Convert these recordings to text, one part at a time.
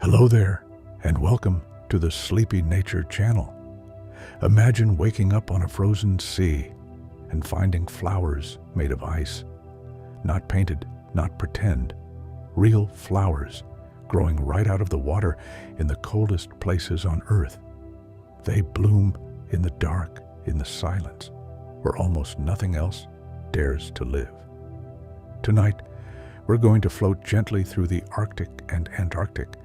Hello there, and welcome to the Sleepy Nature channel. Imagine waking up on a frozen sea and finding flowers made of ice. Not painted, not pretend. Real flowers growing right out of the water in the coldest places on Earth. They bloom in the dark, in the silence, where almost nothing else dares to live. Tonight, we're going to float gently through the Arctic and Antarctic,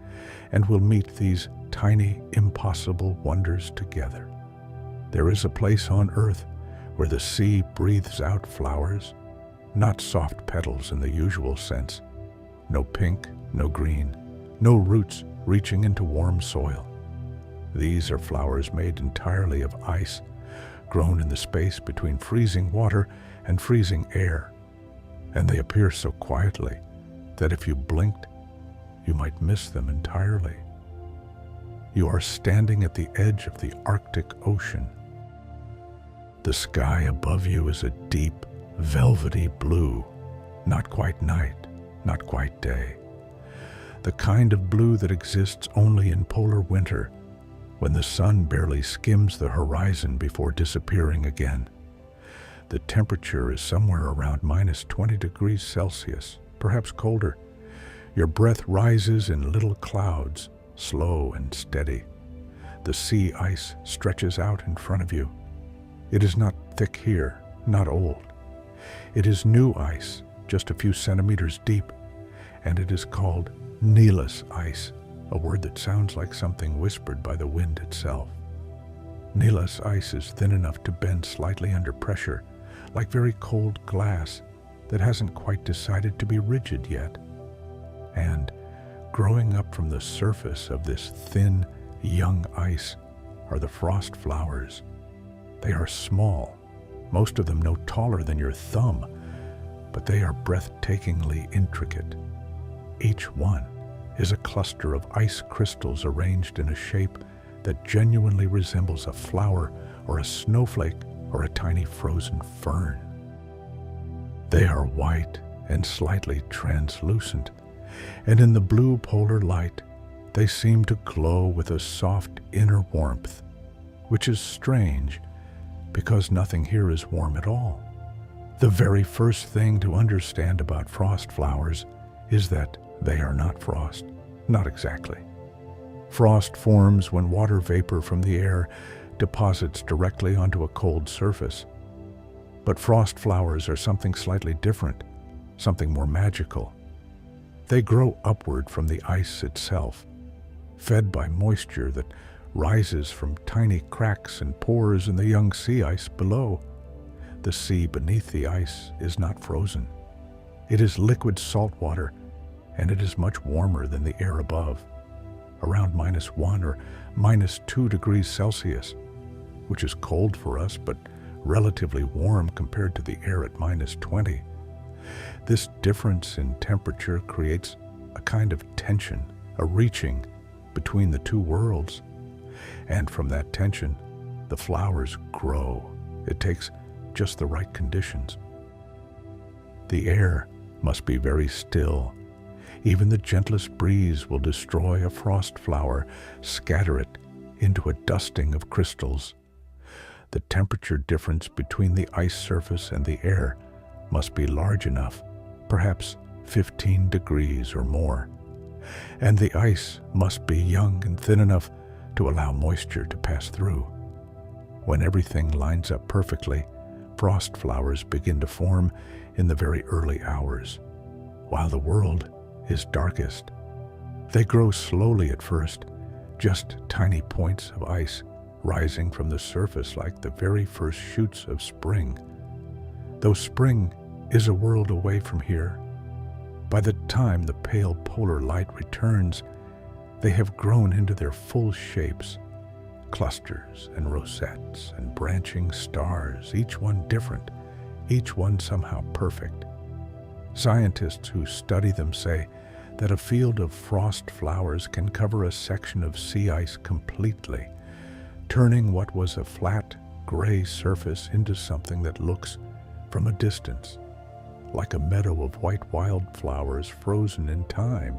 and we'll meet these tiny, impossible wonders together. There is a place on Earth where the sea breathes out flowers, not soft petals in the usual sense. No pink, no green, no roots reaching into warm soil. These are flowers made entirely of ice, grown in the space between freezing water and freezing air. And they appear so quietly that if you blinked, you might miss them entirely. You are standing at the edge of the Arctic Ocean. The sky above you is a deep, velvety blue, not quite night, not quite day. The kind of blue that exists only in polar winter, when the sun barely skims the horizon before disappearing again. The temperature is somewhere around -20 degrees Celsius, perhaps colder. Your breath rises in little clouds, slow and steady. The sea ice stretches out in front of you. It is not thick here, not old. It is new ice, just a few centimeters deep, and it is called neeless ice, a word that sounds like something whispered by the wind itself. Neeless ice is thin enough to bend slightly under pressure, like very cold glass that hasn't quite decided to be rigid yet. And growing up from the surface of this thin, young ice are the frost flowers. They are small, most of them no taller than your thumb, but they are breathtakingly intricate. Each one is a cluster of ice crystals arranged in a shape that genuinely resembles a flower or a snowflake or a tiny frozen fern. They are white and slightly translucent, and in the blue polar light, they seem to glow with a soft inner warmth, which is strange because nothing here is warm at all. The very first thing to understand about frost flowers is that they are not frost, not exactly. Frost forms when water vapor from the air deposits directly onto a cold surface. But frost flowers are something slightly different, something more magical. They grow upward from the ice itself, fed by moisture that rises from tiny cracks and pores in the young sea ice below. The sea beneath the ice is not frozen. It is liquid salt water, and it is much warmer than the air above, around -1 or -2 degrees Celsius, which is cold for us, but relatively warm compared to the air at -20. This difference in temperature creates a kind of tension, a reaching between the two worlds. And from that tension, the flowers grow. It takes just the right conditions. The air must be very still. Even the gentlest breeze will destroy a frost flower, scatter it into a dusting of crystals. The temperature difference between the ice surface and the air must be large enough, perhaps 15 degrees or more. And the ice must be young and thin enough to allow moisture to pass through. When everything lines up perfectly, frost flowers begin to form in the very early hours, while the world is darkest. They grow slowly at first, just tiny points of ice rising from the surface like the very first shoots of spring. Though spring is a world away from here, by the time the pale polar light returns, they have grown into their full shapes, clusters and rosettes and branching stars, each one different, each one somehow perfect. Scientists who study them say that a field of frost flowers can cover a section of sea ice completely, turning what was a flat, gray surface into something that looks, from a distance, like a meadow of white wildflowers frozen in time.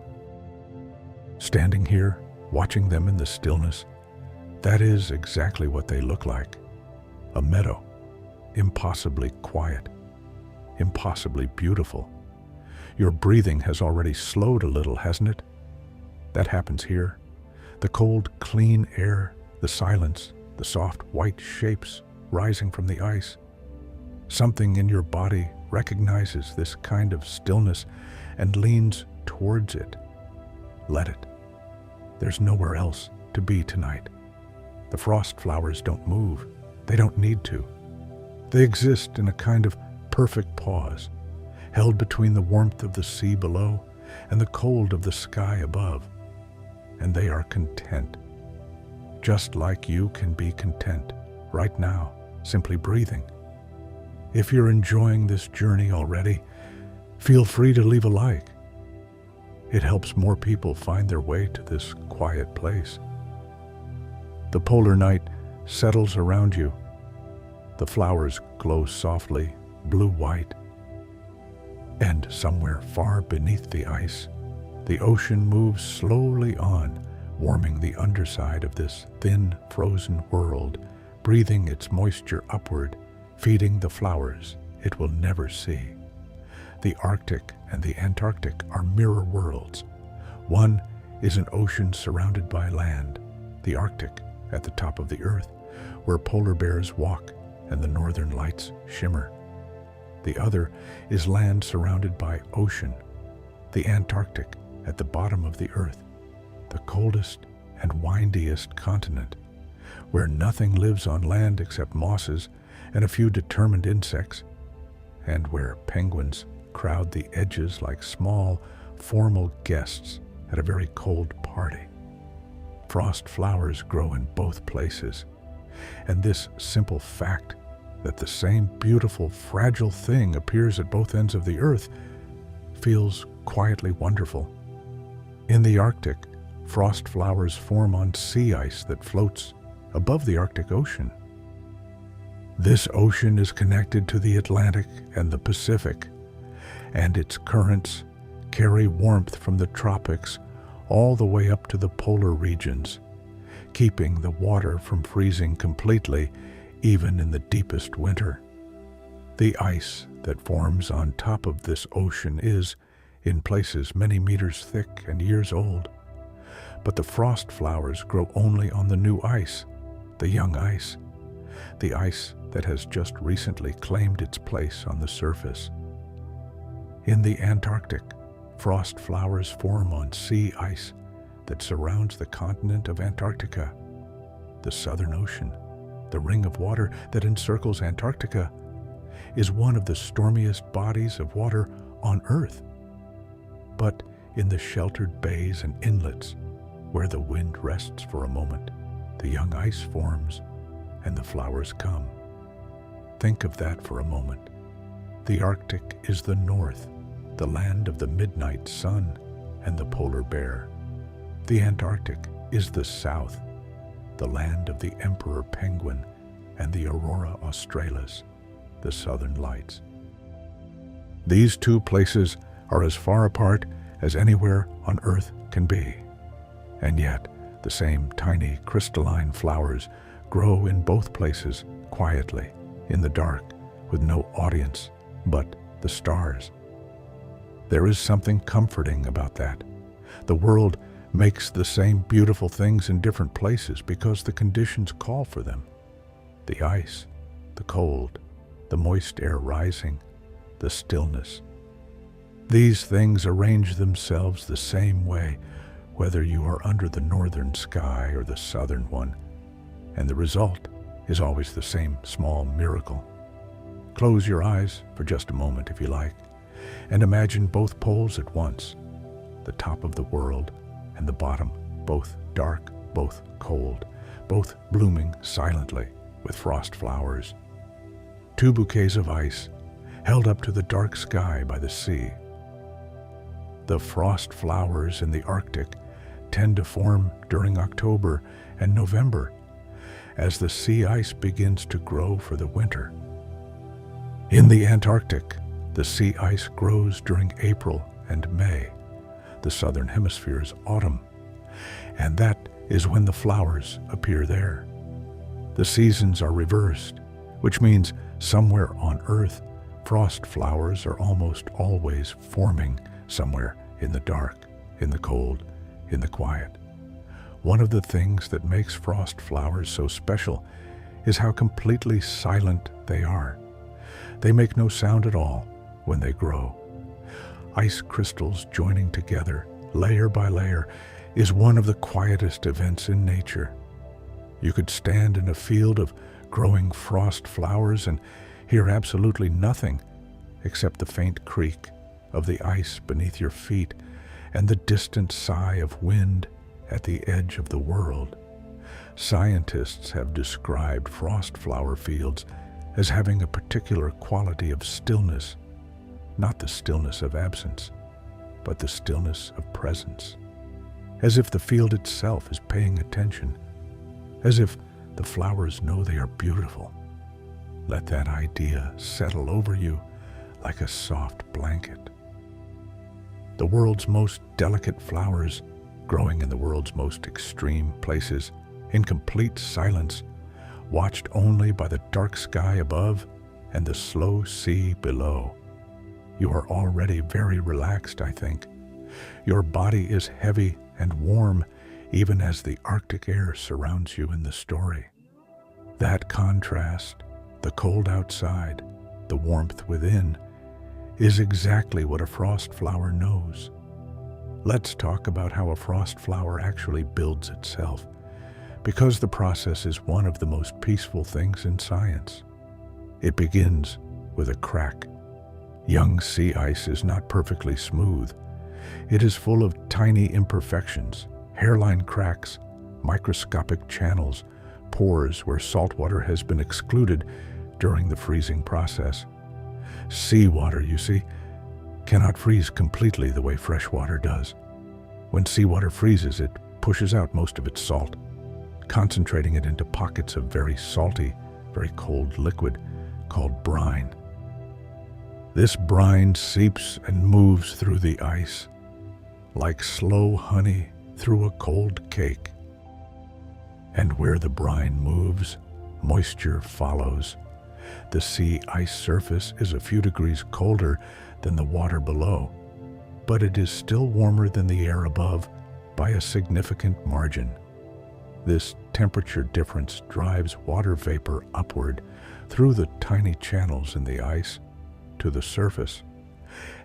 Standing here, watching them in the stillness, that is exactly what they look like. A meadow, impossibly quiet, impossibly beautiful. Your breathing has already slowed a little, hasn't it? That happens here. The cold, clean air, the silence, the soft white shapes rising from the ice. Something in your body recognizes this kind of stillness and leans towards it. Let it. There's nowhere else to be tonight. The frost flowers don't move. They don't need to. They exist in a kind of perfect pause, held between the warmth of the sea below and the cold of the sky above. And they are content, just like you can be content right now, simply breathing. If you're enjoying this journey already, feel free to leave a like. It helps more people find their way to this quiet place. The polar night settles around you. The flowers glow softly, blue-white. And somewhere far beneath the ice, the ocean moves slowly on, warming the underside of this thin, frozen world, breathing its moisture upward, feeding the flowers it will never see. The Arctic and the Antarctic are mirror worlds. One is an ocean surrounded by land, the Arctic at the top of the earth, where polar bears walk and the northern lights shimmer. The other is land surrounded by ocean, the Antarctic at the bottom of the earth, the coldest and windiest continent, where nothing lives on land except mosses and a few determined insects, and where penguins crowd the edges like small, formal guests at a very cold party. Frost flowers grow in both places, and this simple fact that the same beautiful, fragile thing appears at both ends of the earth feels quietly wonderful. In the Arctic, frost flowers form on sea ice that floats above the Arctic Ocean. This ocean is connected to the Atlantic and the Pacific, and its currents carry warmth from the tropics all the way up to the polar regions, keeping the water from freezing completely even in the deepest winter. The ice that forms on top of this ocean is, in places, many meters thick and years old. But the frost flowers grow only on the new ice, the young ice, the ice that has just recently claimed its place on the surface. In the Antarctic, frost flowers form on sea ice that surrounds the continent of Antarctica. The Southern Ocean, the ring of water that encircles Antarctica, is one of the stormiest bodies of water on Earth. But in the sheltered bays and inlets, where the wind rests for a moment, the young ice forms and the flowers come. Think of that for a moment. The Arctic is the north, the land of the midnight sun and the polar bear. The Antarctic is the south, the land of the emperor penguin and the aurora australis, the southern lights. These two places are as far apart as anywhere on Earth can be, and yet the same tiny crystalline flowers grow in both places quietly, in the dark, with no audience but the stars. There is something comforting about that. The world makes the same beautiful things in different places because the conditions call for them. The ice, the cold, the moist air rising, the stillness. These things arrange themselves the same way, whether you are under the northern sky or the southern one, and the result is always the same small miracle. Close your eyes for just a moment if you like, and imagine both poles at once, the top of the world and the bottom, both dark, both cold, both blooming silently with frost flowers. Two bouquets of ice held up to the dark sky by the sea. The frost flowers in the Arctic tend to form during October and November as the sea ice begins to grow for the winter. In the Antarctic, the sea ice grows during April and May, the southern hemisphere's autumn, And that is when the flowers appear there. The seasons are reversed, which means somewhere on Earth, frost flowers are almost always forming somewhere in the dark, in the cold, in the quiet. One of the things that makes frost flowers so special is how completely silent they are. They make no sound at all when they grow. Ice crystals joining together, layer by layer, is one of the quietest events in nature. You could stand in a field of growing frost flowers and hear absolutely nothing except the faint creak of the ice beneath your feet and the distant sigh of wind at the edge of the world. Scientists have described frost flower fields as having a particular quality of stillness, not the stillness of absence, but the stillness of presence, as if the field itself is paying attention, as if the flowers know they are beautiful. Let that idea settle over you like a soft blanket. The world's most delicate flowers, growing in the world's most extreme places, in complete silence, watched only by the dark sky above and the slow sea below. You are already very relaxed, I think. Your body is heavy and warm, even as the Arctic air surrounds you in the story. That contrast, the cold outside, the warmth within, is exactly what a frost flower knows. Let's talk about how a frost flower actually builds itself, because the process is one of the most peaceful things in science. It begins with a crack. Young sea ice is not perfectly smooth. It is full of tiny imperfections, hairline cracks, microscopic channels, pores where salt water has been excluded during the freezing process. Seawater, you see, cannot freeze completely the way fresh water does. When seawater freezes, it pushes out most of its salt, concentrating it into pockets of very salty, very cold liquid called brine. This brine seeps and moves through the ice like slow honey through a cold cake. And where the brine moves, moisture follows. The sea ice surface is a few degrees colder than the water below, but it is still warmer than the air above by a significant margin. This temperature difference drives water vapor upward through the tiny channels in the ice to the surface.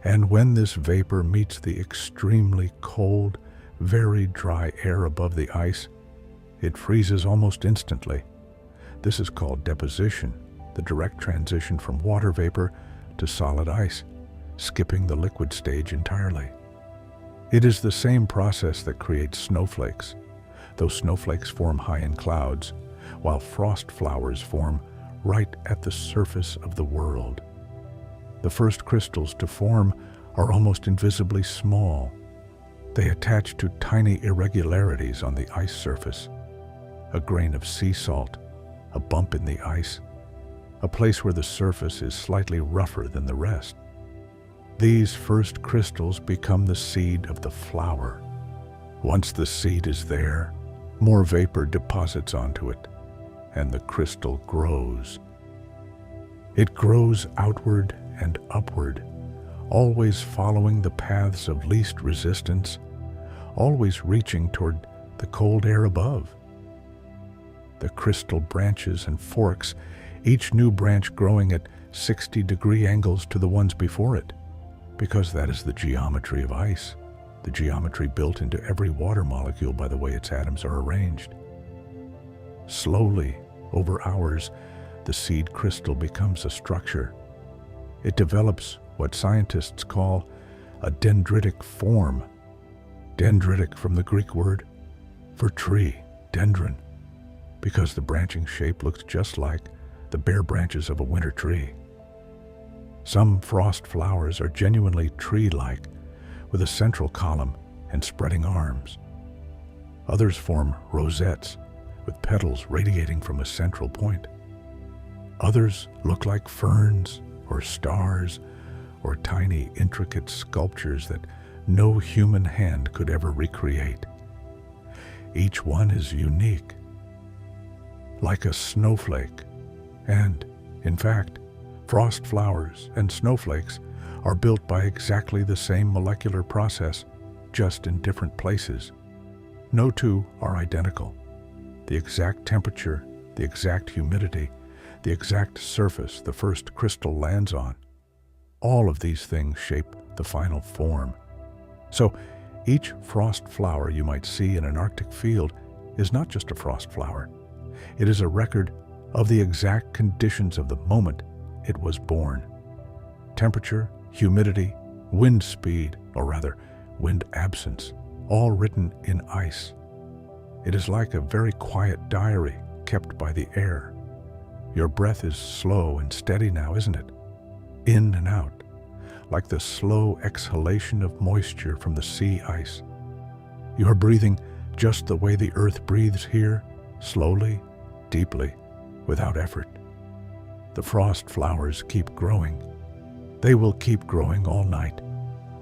And when this vapor meets the extremely cold, very dry air above the ice, it freezes almost instantly. This is called deposition, the direct transition from water vapor to solid ice, skipping the liquid stage entirely. It is the same process that creates snowflakes. Those snowflakes form high in clouds, while frost flowers form right at the surface of the world. The first crystals to form are almost invisibly small. They attach to tiny irregularities on the ice surface. A grain of sea salt, a bump in the ice, a place where the surface is slightly rougher than the rest. These first crystals become the seed of the flower. Once the seed is there, more vapor deposits onto it, and the crystal grows. It grows outward and upward, always following the paths of least resistance, always reaching toward the cold air above. The crystal branches and forks, each new branch growing at 60-degree angles to the ones before it, because that is the geometry of ice, the geometry built into every water molecule by the way its atoms are arranged. Slowly, over hours, the seed crystal becomes a structure. It develops what scientists call a dendritic form. Dendritic from the Greek word for tree, dendron, because the branching shape looks just like the bare branches of a winter tree. Some frost flowers are genuinely tree-like, with a central column and spreading arms. Others form rosettes, with petals radiating from a central point. Others look like ferns or stars or tiny, intricate sculptures that no human hand could ever recreate. Each one is unique, like a snowflake. And, in fact, frost flowers and snowflakes are built by exactly the same molecular process, just in different places. No two are identical. The exact temperature, the exact humidity, the exact surface the first crystal lands on, all of these things shape the final form. So, each frost flower you might see in an Arctic field is not just a frost flower. It is a record of the exact conditions of the moment it was born. Temperature, humidity, wind speed, or rather, wind absence, all written in ice. It is like a very quiet diary kept by the air. Your breath is slow and steady now, isn't it? In and out, like the slow exhalation of moisture from the sea ice. You are breathing just the way the earth breathes here, slowly, deeply, without effort. The frost flowers keep growing. They will keep growing all night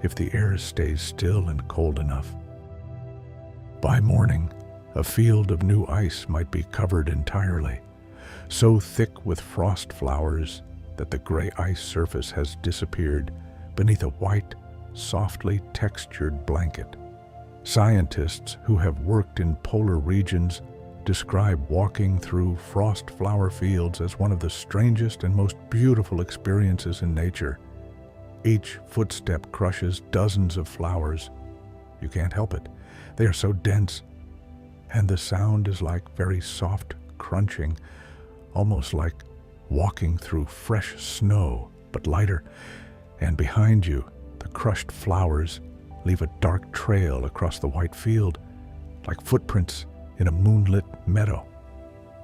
if the air stays still and cold enough. By morning, a field of new ice might be covered entirely, so thick with frost flowers that the gray ice surface has disappeared beneath a white, softly textured blanket. Scientists who have worked in polar regions describe walking through frost flower fields as one of the strangest and most beautiful experiences in nature. Each footstep crushes dozens of flowers. You can't help it. They are so dense, and the sound is like very soft crunching, almost like walking through fresh snow, but lighter. And behind you, the crushed flowers leave a dark trail across the white field, like footprints in a moonlit meadow.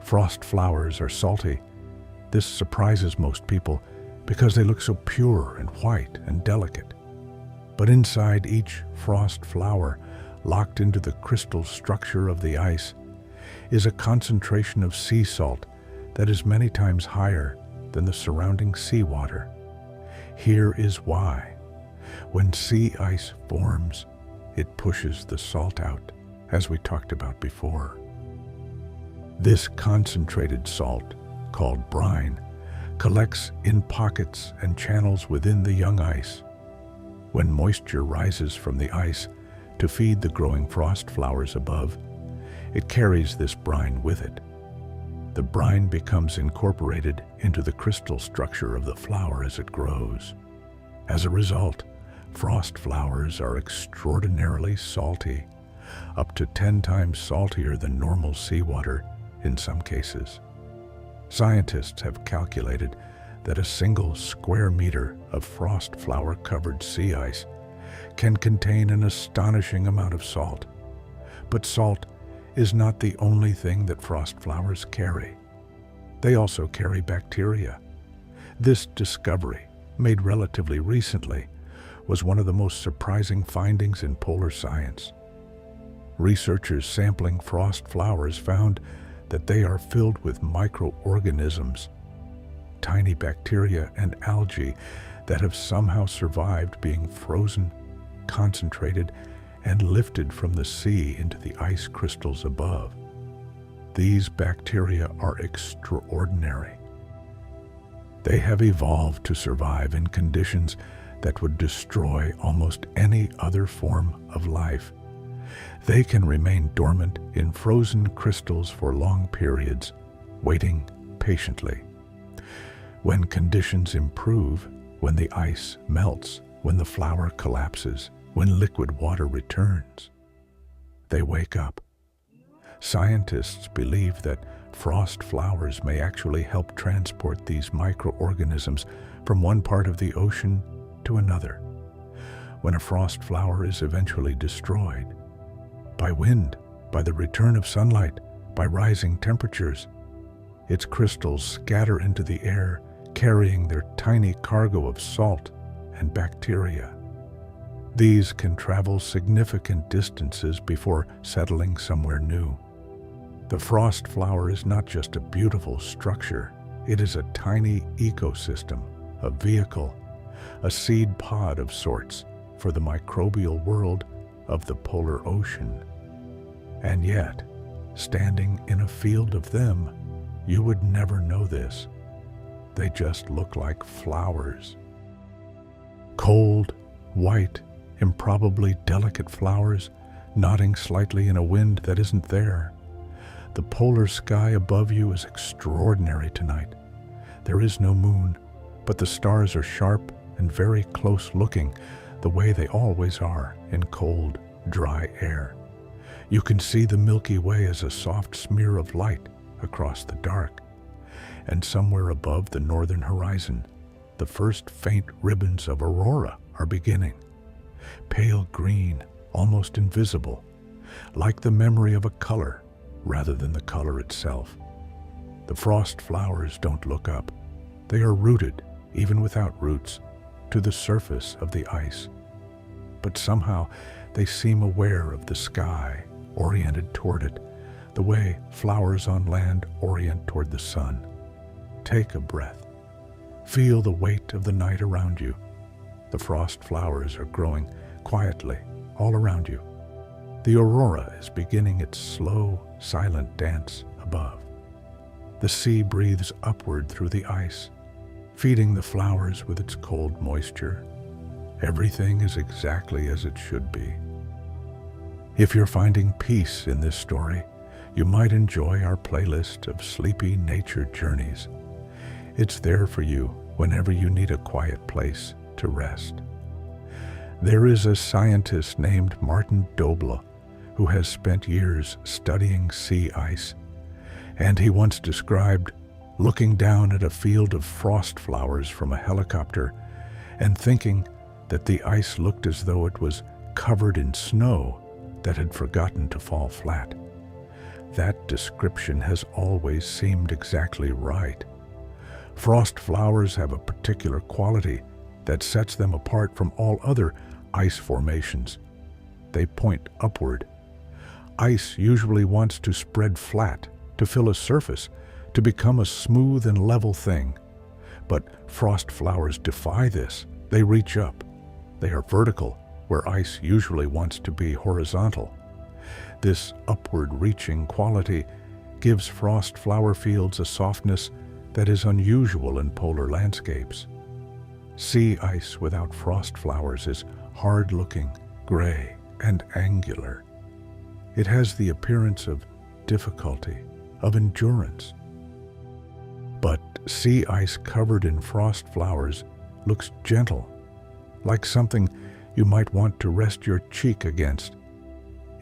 Frost flowers are salty. This surprises most people because they look so pure and white and delicate. But inside each frost flower, locked into the crystal structure of the ice, is a concentration of sea salt that is many times higher than the surrounding seawater. Here is why. When sea ice forms, it pushes the salt out, as we talked about before. This concentrated salt, called brine, collects in pockets and channels within the young ice. When moisture rises from the ice to feed the growing frost flowers above, it carries this brine with it. The brine becomes incorporated into the crystal structure of the flower as it grows. As a result, frost flowers are extraordinarily salty, up to 10 times saltier than normal seawater in some cases. Scientists have calculated that a single square meter of frost flower-covered sea ice can contain an astonishing amount of salt. But salt is not the only thing that frost flowers carry. They also carry bacteria. This discovery, made relatively recently, was one of the most surprising findings in polar science. Researchers sampling frost flowers found that they are filled with microorganisms, tiny bacteria and algae that have somehow survived being frozen, concentrated, and lifted from the sea into the ice crystals above. These bacteria are extraordinary. They have evolved to survive in conditions that would destroy almost any other form of life. They can remain dormant in frozen crystals for long periods, waiting patiently. When conditions improve, when the ice melts, when the flower collapses, when liquid water returns, they wake up. Scientists believe that frost flowers may actually help transport these microorganisms from one part of the ocean to another. When a frost flower is eventually destroyed, by wind, by the return of sunlight, by rising temperatures, its crystals scatter into the air, carrying their tiny cargo of salt and bacteria. These can travel significant distances before settling somewhere new. The frost flower is not just a beautiful structure, it is a tiny ecosystem, a vehicle, a seed pod of sorts for the microbial world of the polar ocean. And yet, standing in a field of them, you would never know this. They just look like flowers. Cold, white, improbably delicate flowers nodding slightly in a wind that isn't there. The polar sky above you is extraordinary tonight. There is no moon, but the stars are sharp and very close looking, the way they always are in cold, dry air. You can see the Milky Way as a soft smear of light across the dark. And somewhere above the northern horizon, the first faint ribbons of aurora are beginning. Pale green, almost invisible, like the memory of a color rather than the color itself. The frost flowers don't look up. They are rooted, even without roots, to the surface of the ice. But somehow they seem aware of the sky, oriented toward it, the way flowers on land orient toward the sun. Take a breath. Feel the weight of the night around you. The frost flowers are growing quietly all around you. The aurora is beginning its slow, silent dance above. The sea breathes upward through the ice, feeding the flowers with its cold moisture. Everything is exactly as it should be. If you're finding peace in this story, you might enjoy our playlist of sleepy nature journeys. It's there for you whenever you need a quiet place to rest. There is a scientist named Martin Doble who has spent years studying sea ice, and he once described looking down at a field of frost flowers from a helicopter and thinking that the ice looked as though it was covered in snow that had forgotten to fall flat. That description has always seemed exactly right. Frost flowers have a particular quality that sets them apart from all other ice formations. They point upward. Ice usually wants to spread flat, to fill a surface, to become a smooth and level thing. But frost flowers defy this. They reach up. They are vertical, where ice usually wants to be horizontal. This upward-reaching quality gives frost flower fields a softness that is unusual in polar landscapes. Sea ice without frost flowers is hard-looking, gray, and angular. It has the appearance of difficulty, of endurance. But sea ice covered in frost flowers looks gentle, like something you might want to rest your cheek against,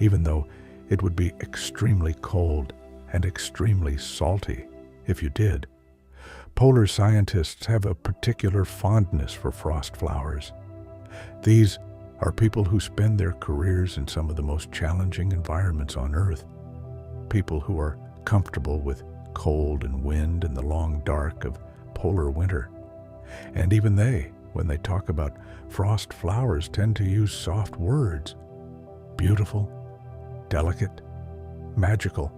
even though it would be extremely cold and extremely salty if you did. Polar scientists have a particular fondness for frost flowers. These are people who spend their careers in some of the most challenging environments on Earth, people who are comfortable with cold and wind and the long dark of polar winter. And even they, when they talk about frost flowers, tend to use soft words. Beautiful, delicate, magical.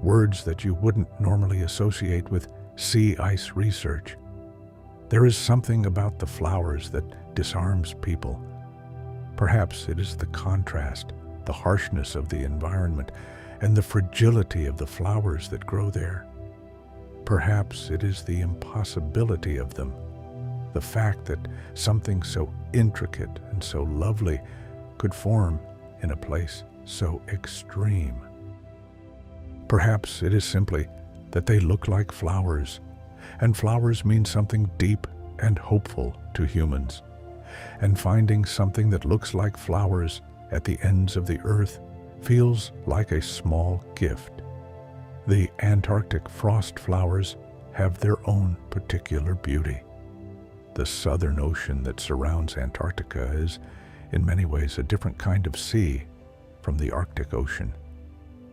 Words that you wouldn't normally associate with sea ice research. There is something about the flowers that disarms people. Perhaps it is the contrast, the harshness of the environment, and the fragility of the flowers that grow there. Perhaps it is the impossibility of them, the fact that something so intricate and so lovely could form in a place so extreme. Perhaps it is simply that they look like flowers, and flowers mean something deep and hopeful to humans. And finding something that looks like flowers at the ends of the earth feels like a small gift. The Antarctic frost flowers have their own particular beauty. The Southern Ocean that surrounds Antarctica is, in many ways, a different kind of sea from the Arctic Ocean.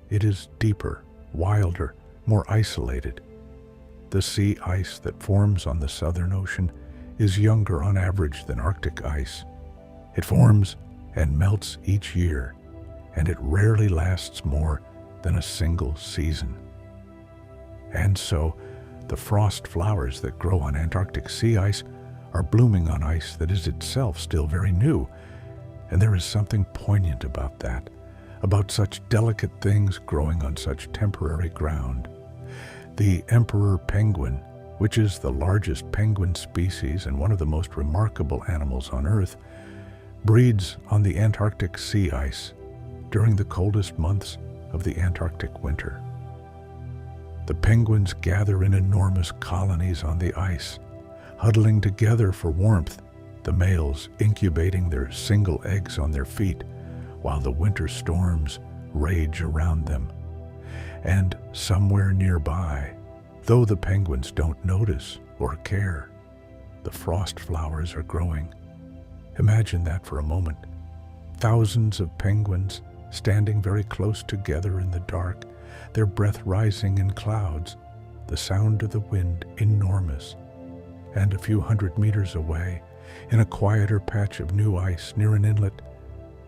It is deeper, wilder, more isolated. The sea ice that forms on the Southern Ocean is younger on average than Arctic ice. It forms and melts each year, and it rarely lasts more than a single season. And so, the frost flowers that grow on Antarctic sea ice are blooming on ice that is itself still very new, and there is something poignant about that, about such delicate things growing on such temporary ground. The emperor penguin, which is the largest penguin species and one of the most remarkable animals on Earth, breeds on the Antarctic sea ice during the coldest months of the Antarctic winter. The penguins gather in enormous colonies on the ice, huddling together for warmth, the males incubating their single eggs on their feet while the winter storms rage around them. And somewhere nearby, though the penguins don't notice or care, the frost flowers are growing. Imagine that for a moment. Thousands of penguins standing very close together in the dark, their breath rising in clouds, the sound of the wind enormous. And a few hundred meters away, in a quieter patch of new ice near an inlet,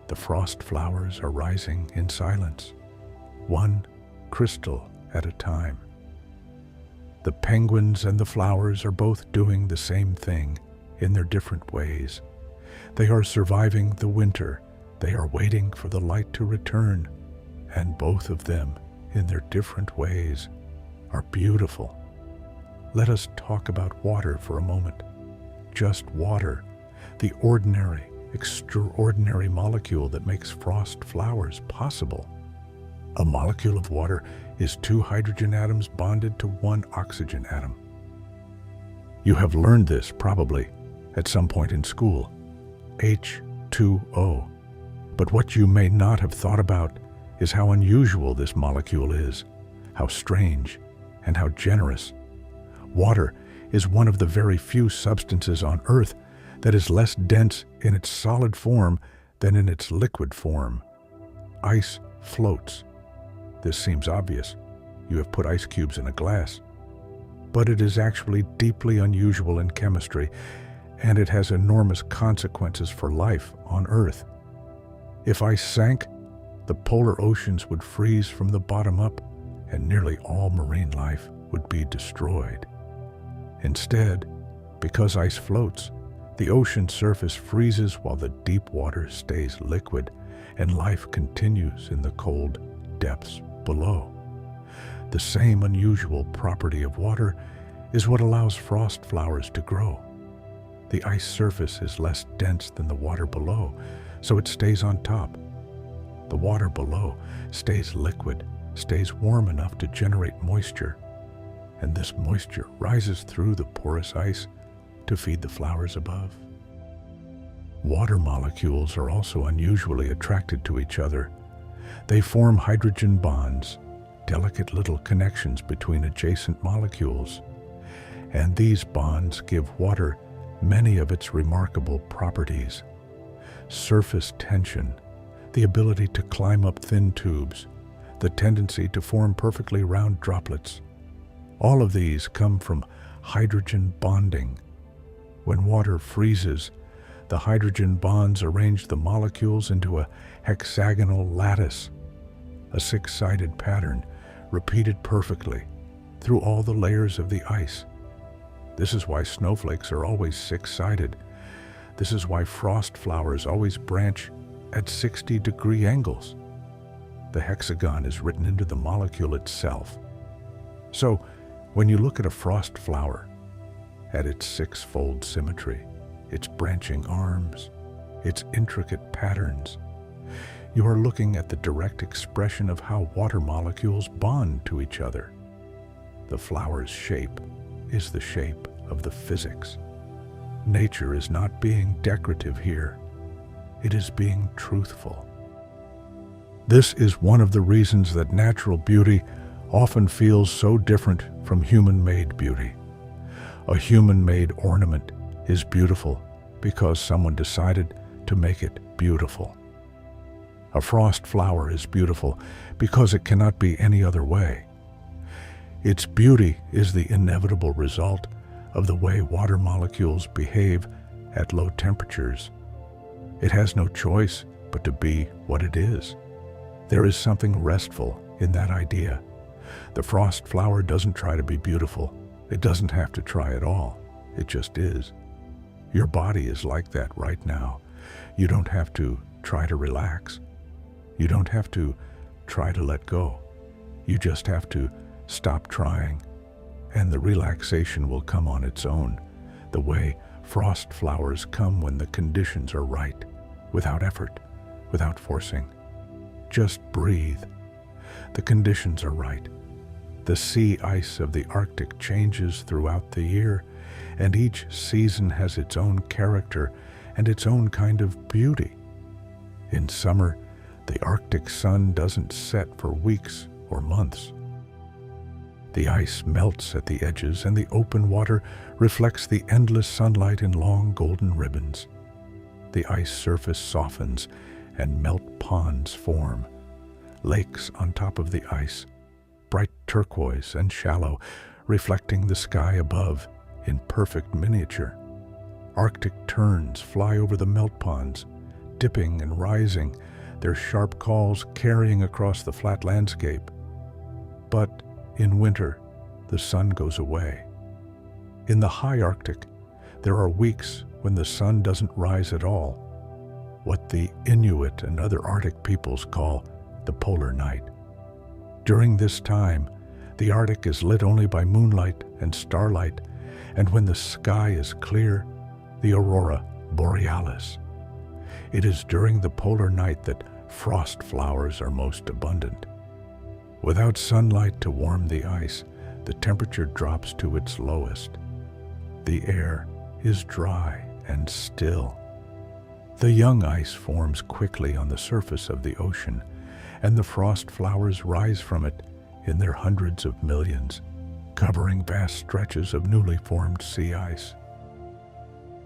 the frost flowers are rising in silence, one crystal at a time. The penguins and the flowers are both doing the same thing in their different ways. They are surviving the winter. They are waiting for the light to return, and both of them, in their different ways, are beautiful. Let us talk about water for a moment. Just water, the ordinary, extraordinary molecule that makes frost flowers possible. A molecule of water is two hydrogen atoms bonded to one oxygen atom. You have learned this probably at some point in school, H2O. But what you may not have thought about is how unusual this molecule is, how strange, and how generous. Water is one of the very few substances on Earth that is less dense in its solid form than in its liquid form. Ice floats. This seems obvious. You have put ice cubes in a glass. But it is actually deeply unusual in chemistry, and it has enormous consequences for life on Earth. If ice sank, the polar oceans would freeze from the bottom up, and nearly all marine life would be destroyed. Instead, because ice floats, the ocean surface freezes while the deep water stays liquid, and life continues in the cold depths below. The same unusual property of water is what allows frost flowers to grow. The ice surface is less dense than the water below, so it stays on top. The water below stays liquid, stays warm enough to generate moisture, and this moisture rises through the porous ice to feed the flowers above. Water molecules are also unusually attracted to each other. They form hydrogen bonds, delicate little connections between adjacent molecules, and these bonds give water many of its remarkable properties. Surface tension, the ability to climb up thin tubes, the tendency to form perfectly round droplets. All of these come from hydrogen bonding. When water freezes, the hydrogen bonds arrange the molecules into a hexagonal lattice, a six-sided pattern repeated perfectly through all the layers of the ice. This is why snowflakes are always six-sided. This is why frost flowers always branch at 60-degree angles. The hexagon is written into the molecule itself. So, when you look at a frost flower, at its six-fold symmetry, its branching arms, its intricate patterns, you are looking at the direct expression of how water molecules bond to each other. The flower's shape is the shape of the physics. Nature is not being decorative here. It is being truthful. This is one of the reasons that natural beauty often feels so different from human-made beauty. A human-made ornament is beautiful because someone decided to make it beautiful. A frost flower is beautiful because it cannot be any other way. Its beauty is the inevitable result of the way water molecules behave at low temperatures. It has no choice but to be what it is. There is something restful in that idea. The frost flower doesn't try to be beautiful. It doesn't have to try at all. It just is. Your body is like that right now. You don't have to try to relax. You don't have to try to let go. You just have to stop trying, and the relaxation will come on its own, the way frost flowers come when the conditions are right, without effort, without forcing. Just breathe. The conditions are right. The sea ice of the Arctic changes throughout the year, and each season has its own character and its own kind of beauty. In summer, the Arctic sun doesn't set for weeks or months. The ice melts at the edges, and the open water reflects the endless sunlight in long golden ribbons. The ice surface softens, and melt ponds form. Lakes on top of the ice, bright turquoise and shallow, reflecting the sky above in perfect miniature. Arctic terns fly over the melt ponds, dipping and rising, their sharp calls carrying across the flat landscape. But in winter, the sun goes away. In the high Arctic, there are weeks when the sun doesn't rise at all, what the Inuit and other Arctic peoples call the polar night. During this time, the Arctic is lit only by moonlight and starlight, and when the sky is clear, the aurora borealis. It is during the polar night that frost flowers are most abundant. Without sunlight to warm the ice, the temperature drops to its lowest. The air is dry and still. The young ice forms quickly on the surface of the ocean, and the frost flowers rise from it in their hundreds of millions, covering vast stretches of newly formed sea ice.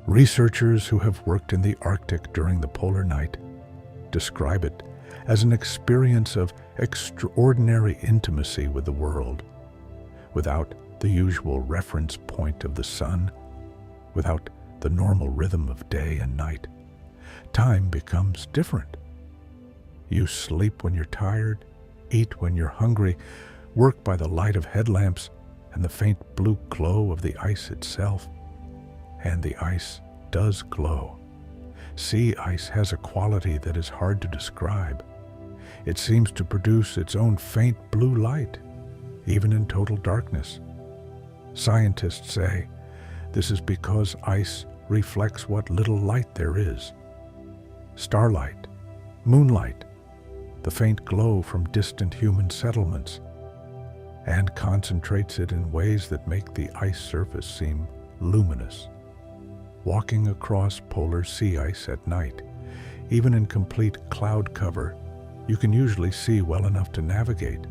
Researchers who have worked in the Arctic during the polar night describe it as an experience of extraordinary intimacy with the world. Without the usual reference point of the sun, without the normal rhythm of day and night, time becomes different. You sleep when you're tired, eat when you're hungry, work by the light of headlamps and the faint blue glow of the ice itself. And the ice does glow. Sea ice has a quality that is hard to describe. It seems to produce its own faint blue light, even in total darkness. Scientists say this is because ice reflects what little light there is. Starlight, moonlight, the faint glow from distant human settlements, and concentrates it in ways that make the ice surface seem luminous. Walking across polar sea ice at night, even in complete cloud cover, you can usually see well enough to navigate,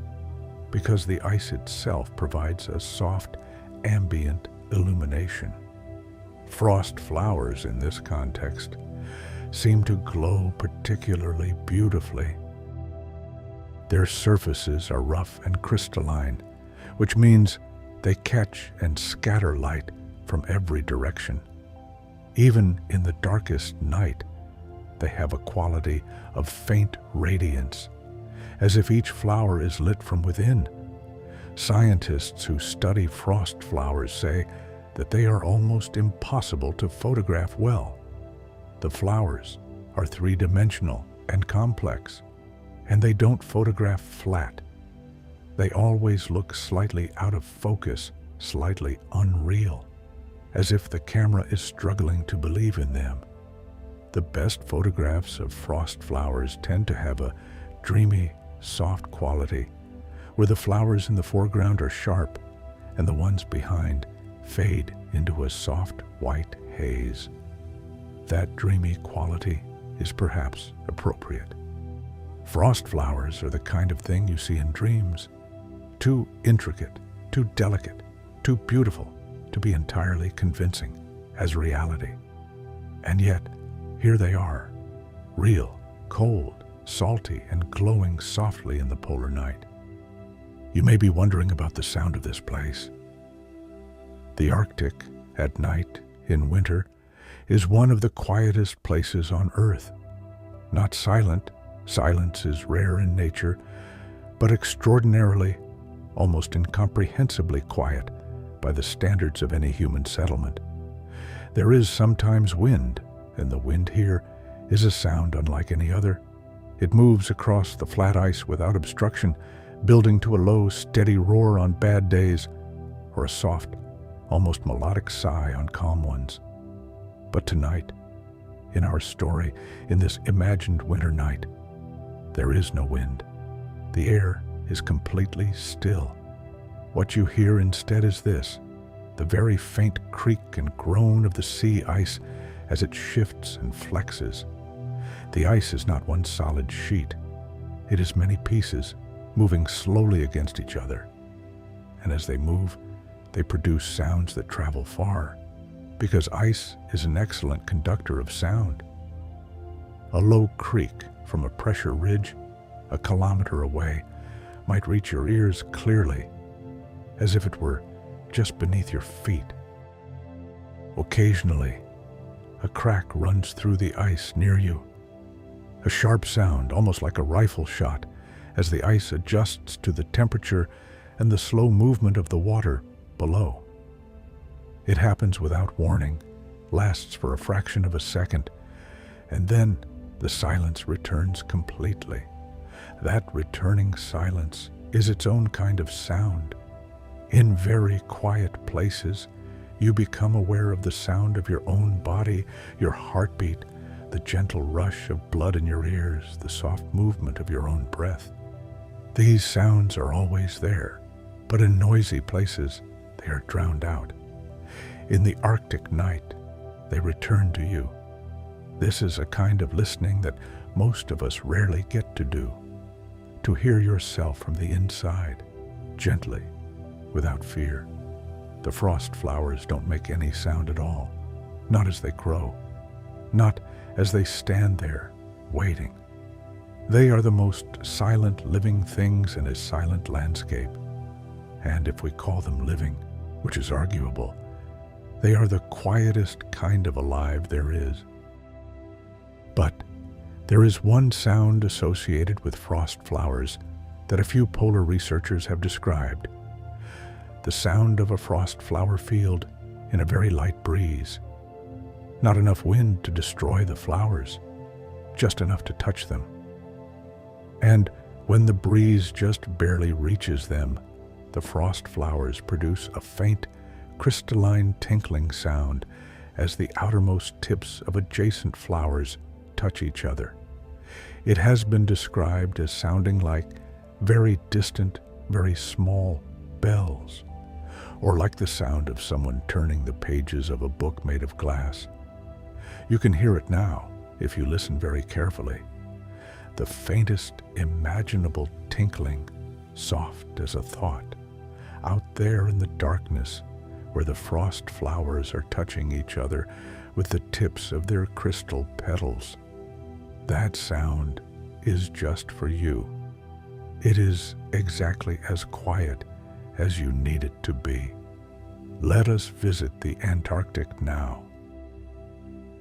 because the ice itself provides a soft, ambient illumination. Frost flowers in this context seem to glow particularly beautifully. Their surfaces are rough and crystalline, which means they catch and scatter light from every direction. Even in the darkest night, they have a quality of faint radiance, as if each flower is lit from within. Scientists who study frost flowers say that they are almost impossible to photograph well. The flowers are three-dimensional and complex, and they don't photograph flat. They always look slightly out of focus, slightly unreal, as if the camera is struggling to believe in them. The best photographs of frost flowers tend to have a dreamy, soft quality, where the flowers in the foreground are sharp and the ones behind fade into a soft white haze. That dreamy quality is perhaps appropriate. Frost flowers are the kind of thing you see in dreams, too intricate, too delicate, too beautiful to be entirely convincing as reality. And yet, here they are, real, cold, salty, and glowing softly in the polar night. You may be wondering about the sound of this place. The Arctic, at night, in winter, is one of the quietest places on Earth. Not silent, silence is rare in nature, but extraordinarily, almost incomprehensibly quiet by the standards of any human settlement. There is sometimes wind, and the wind here is a sound unlike any other. It moves across the flat ice without obstruction, building to a low, steady roar on bad days, or a soft, almost melodic sigh on calm ones. But tonight, in our story, in this imagined winter night, there is no wind. The air is completely still. What you hear instead is this: the very faint creak and groan of the sea ice as it shifts and flexes. The ice is not one solid sheet. It is many pieces, moving slowly against each other. And as they move, they produce sounds that travel far, because ice is an excellent conductor of sound. A low creak from a pressure ridge, a kilometer away, might reach your ears clearly, as if it were just beneath your feet. Occasionally, a crack runs through the ice near you, a sharp sound, almost like a rifle shot, as the ice adjusts to the temperature and the slow movement of the water below. It happens without warning, lasts for a fraction of a second, and then the silence returns completely. That returning silence is its own kind of sound. In very quiet places, you become aware of the sound of your own body, your heartbeat, the gentle rush of blood in your ears, the soft movement of your own breath. These sounds are always there, but in noisy places, they are drowned out. In the Arctic night, they return to you. This is a kind of listening that most of us rarely get to do. To hear yourself from the inside, gently, without fear. The frost flowers don't make any sound at all, not as they grow, not as they stand there, waiting. They are the most silent living things in a silent landscape. And if we call them living, which is arguable, they are the quietest kind of alive there is. But there is one sound associated with frost flowers that a few polar researchers have described. The sound of a frost flower field in a very light breeze. Not enough wind to destroy the flowers, just enough to touch them. And when the breeze just barely reaches them, the frost flowers produce a faint, crystalline tinkling sound as the outermost tips of adjacent flowers touch each other. It has been described as sounding like very distant, very small bells, or like the sound of someone turning the pages of a book made of glass. You can hear it now if you listen very carefully. The faintest imaginable tinkling, soft as a thought, out there in the darkness where the frost flowers are touching each other with the tips of their crystal petals. That sound is just for you. It is exactly as quiet as you need it to be. Let us visit the Antarctic now.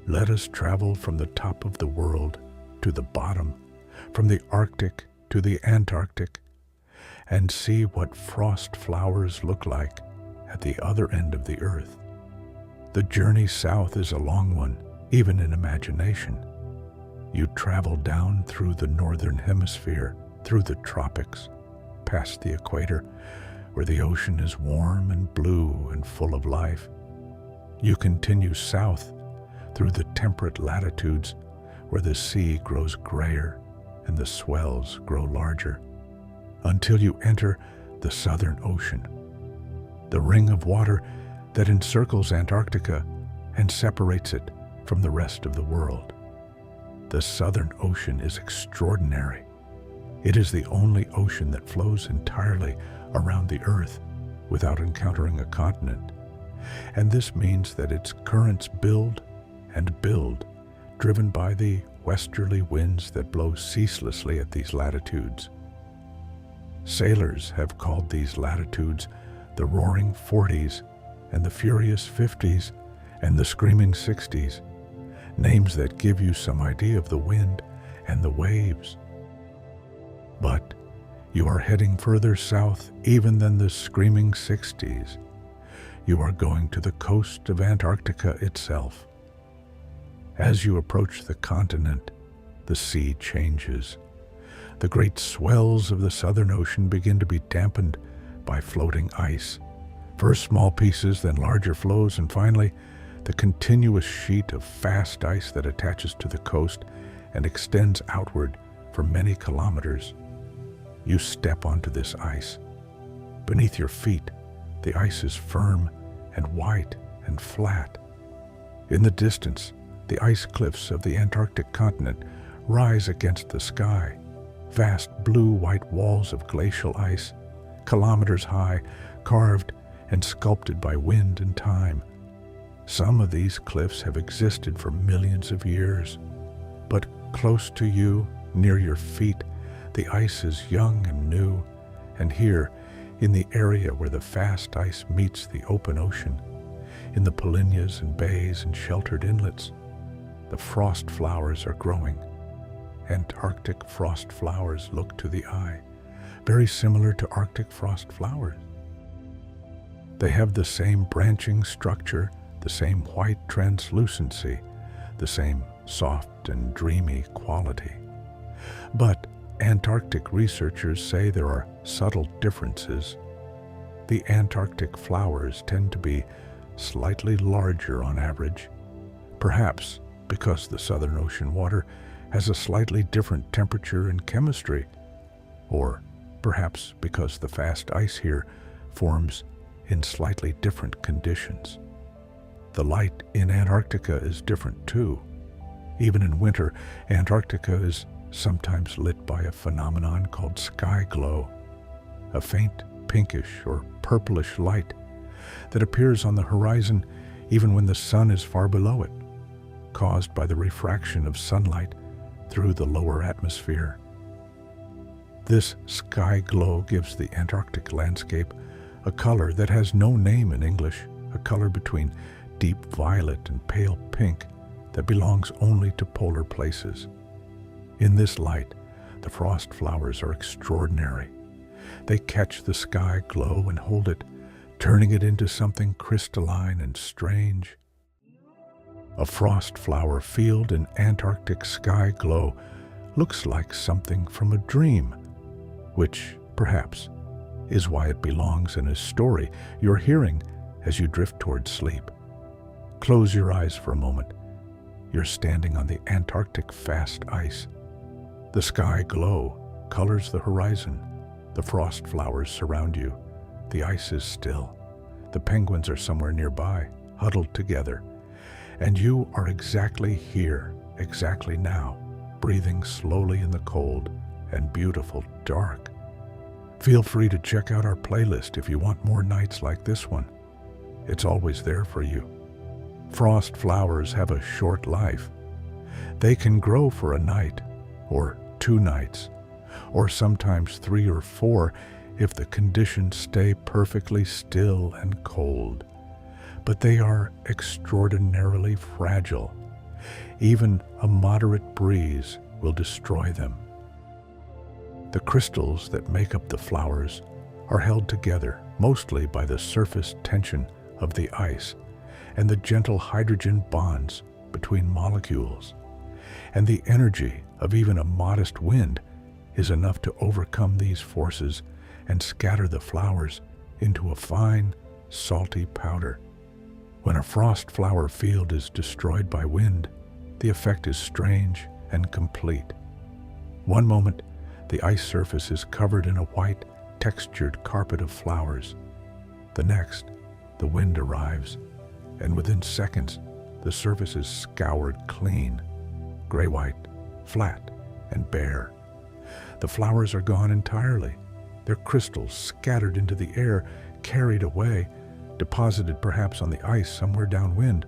Let us travel from the top of the world to the bottom, from the Arctic to the Antarctic, and see what frost flowers look like at the other end of the earth. The journey south is a long one, even in imagination. You travel down through the northern hemisphere, through the tropics, past the equator, where the ocean is warm and blue and full of life. You continue south through the temperate latitudes, where the sea grows grayer and the swells grow larger, until you enter the Southern Ocean, the ring of water that encircles Antarctica and separates it from the rest of the world. The Southern Ocean is extraordinary. It is the only ocean that flows entirely around the Earth without encountering a continent. And this means that its currents build and build, driven by the westerly winds that blow ceaselessly at these latitudes. Sailors have called these latitudes the Roaring Forties and the Furious 50s and the Screaming 60s, names that give you some idea of the wind and the waves. But you are heading further south even than the Screaming 60s. You are going to the coast of Antarctica itself. As you approach the continent, the sea changes. The great swells of the Southern Ocean begin to be dampened by floating ice. First small pieces, then larger flows, and finally the continuous sheet of fast ice that attaches to the coast and extends outward for many kilometers. You step onto this ice. Beneath your feet, the ice is firm and white and flat. In the distance, the ice cliffs of the Antarctic continent rise against the sky, vast blue-white walls of glacial ice, kilometers high, carved and sculpted by wind and time. Some of these cliffs have existed for millions of years, but close to you, near your feet, the ice is young and new, and here, in the area where the fast ice meets the open ocean, in the polynyas and bays and sheltered inlets, the frost flowers are growing. Antarctic frost flowers look to the eye very similar to Arctic frost flowers. They have the same branching structure, the same white translucency, the same soft and dreamy quality. But Antarctic researchers say there are subtle differences. The Antarctic flowers tend to be slightly larger on average, perhaps because the Southern Ocean water has a slightly different temperature and chemistry, or perhaps because the fast ice here forms in slightly different conditions. The light in Antarctica is different too. Even in winter, Antarctica is sometimes lit by a phenomenon called sky glow, a faint pinkish or purplish light that appears on the horizon even when the sun is far below it, caused by the refraction of sunlight through the lower atmosphere. This sky glow gives the Antarctic landscape a color that has no name in English, a color between deep violet and pale pink that belongs only to polar places. In this light, the frost flowers are extraordinary. They catch the sky glow and hold it, turning it into something crystalline and strange. A frost flower field in Antarctic sky glow looks like something from a dream, which, perhaps, is why it belongs in a story you're hearing as you drift towards sleep. Close your eyes for a moment. You're standing on the Antarctic fast ice. The sky glow colors the horizon. The frost flowers surround you. The ice is still. The penguins are somewhere nearby, huddled together. And you are exactly here, exactly now, breathing slowly in the cold and beautiful dark. Feel free to check out our playlist if you want more nights like this one. It's always there for you. Frost flowers have a short life. They can grow for a night, or 2 nights, or sometimes 3 or 4 if the conditions stay perfectly still and cold. But they are extraordinarily fragile. Even a moderate breeze will destroy them. The crystals that make up the flowers are held together mostly by the surface tension of the ice and the gentle hydrogen bonds between molecules. And the energy of even a modest wind is enough to overcome these forces and scatter the flowers into a fine, salty powder. When a frost flower field is destroyed by wind, the effect is strange and complete. One moment, the ice surface is covered in a white, textured carpet of flowers. The next, the wind arrives, and within seconds, the surface is scoured clean, gray-white, flat, and bare. The flowers are gone entirely, their crystals scattered into the air, carried away, deposited perhaps on the ice somewhere downwind,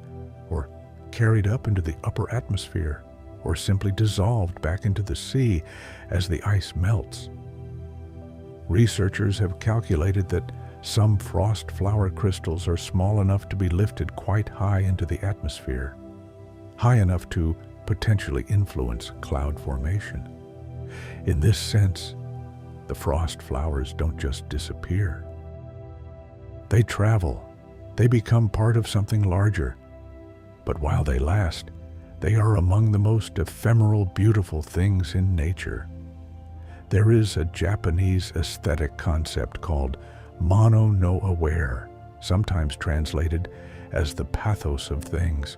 or carried up into the upper atmosphere, or simply dissolved back into the sea as the ice melts. Researchers have calculated that some frost flower crystals are small enough to be lifted quite high into the atmosphere, high enough to potentially influence cloud formation. In this sense, the frost flowers don't just disappear. They travel. They become part of something larger. But while they last, they are among the most ephemeral, beautiful things in nature. There is a Japanese aesthetic concept called mono no aware, sometimes translated as the pathos of things,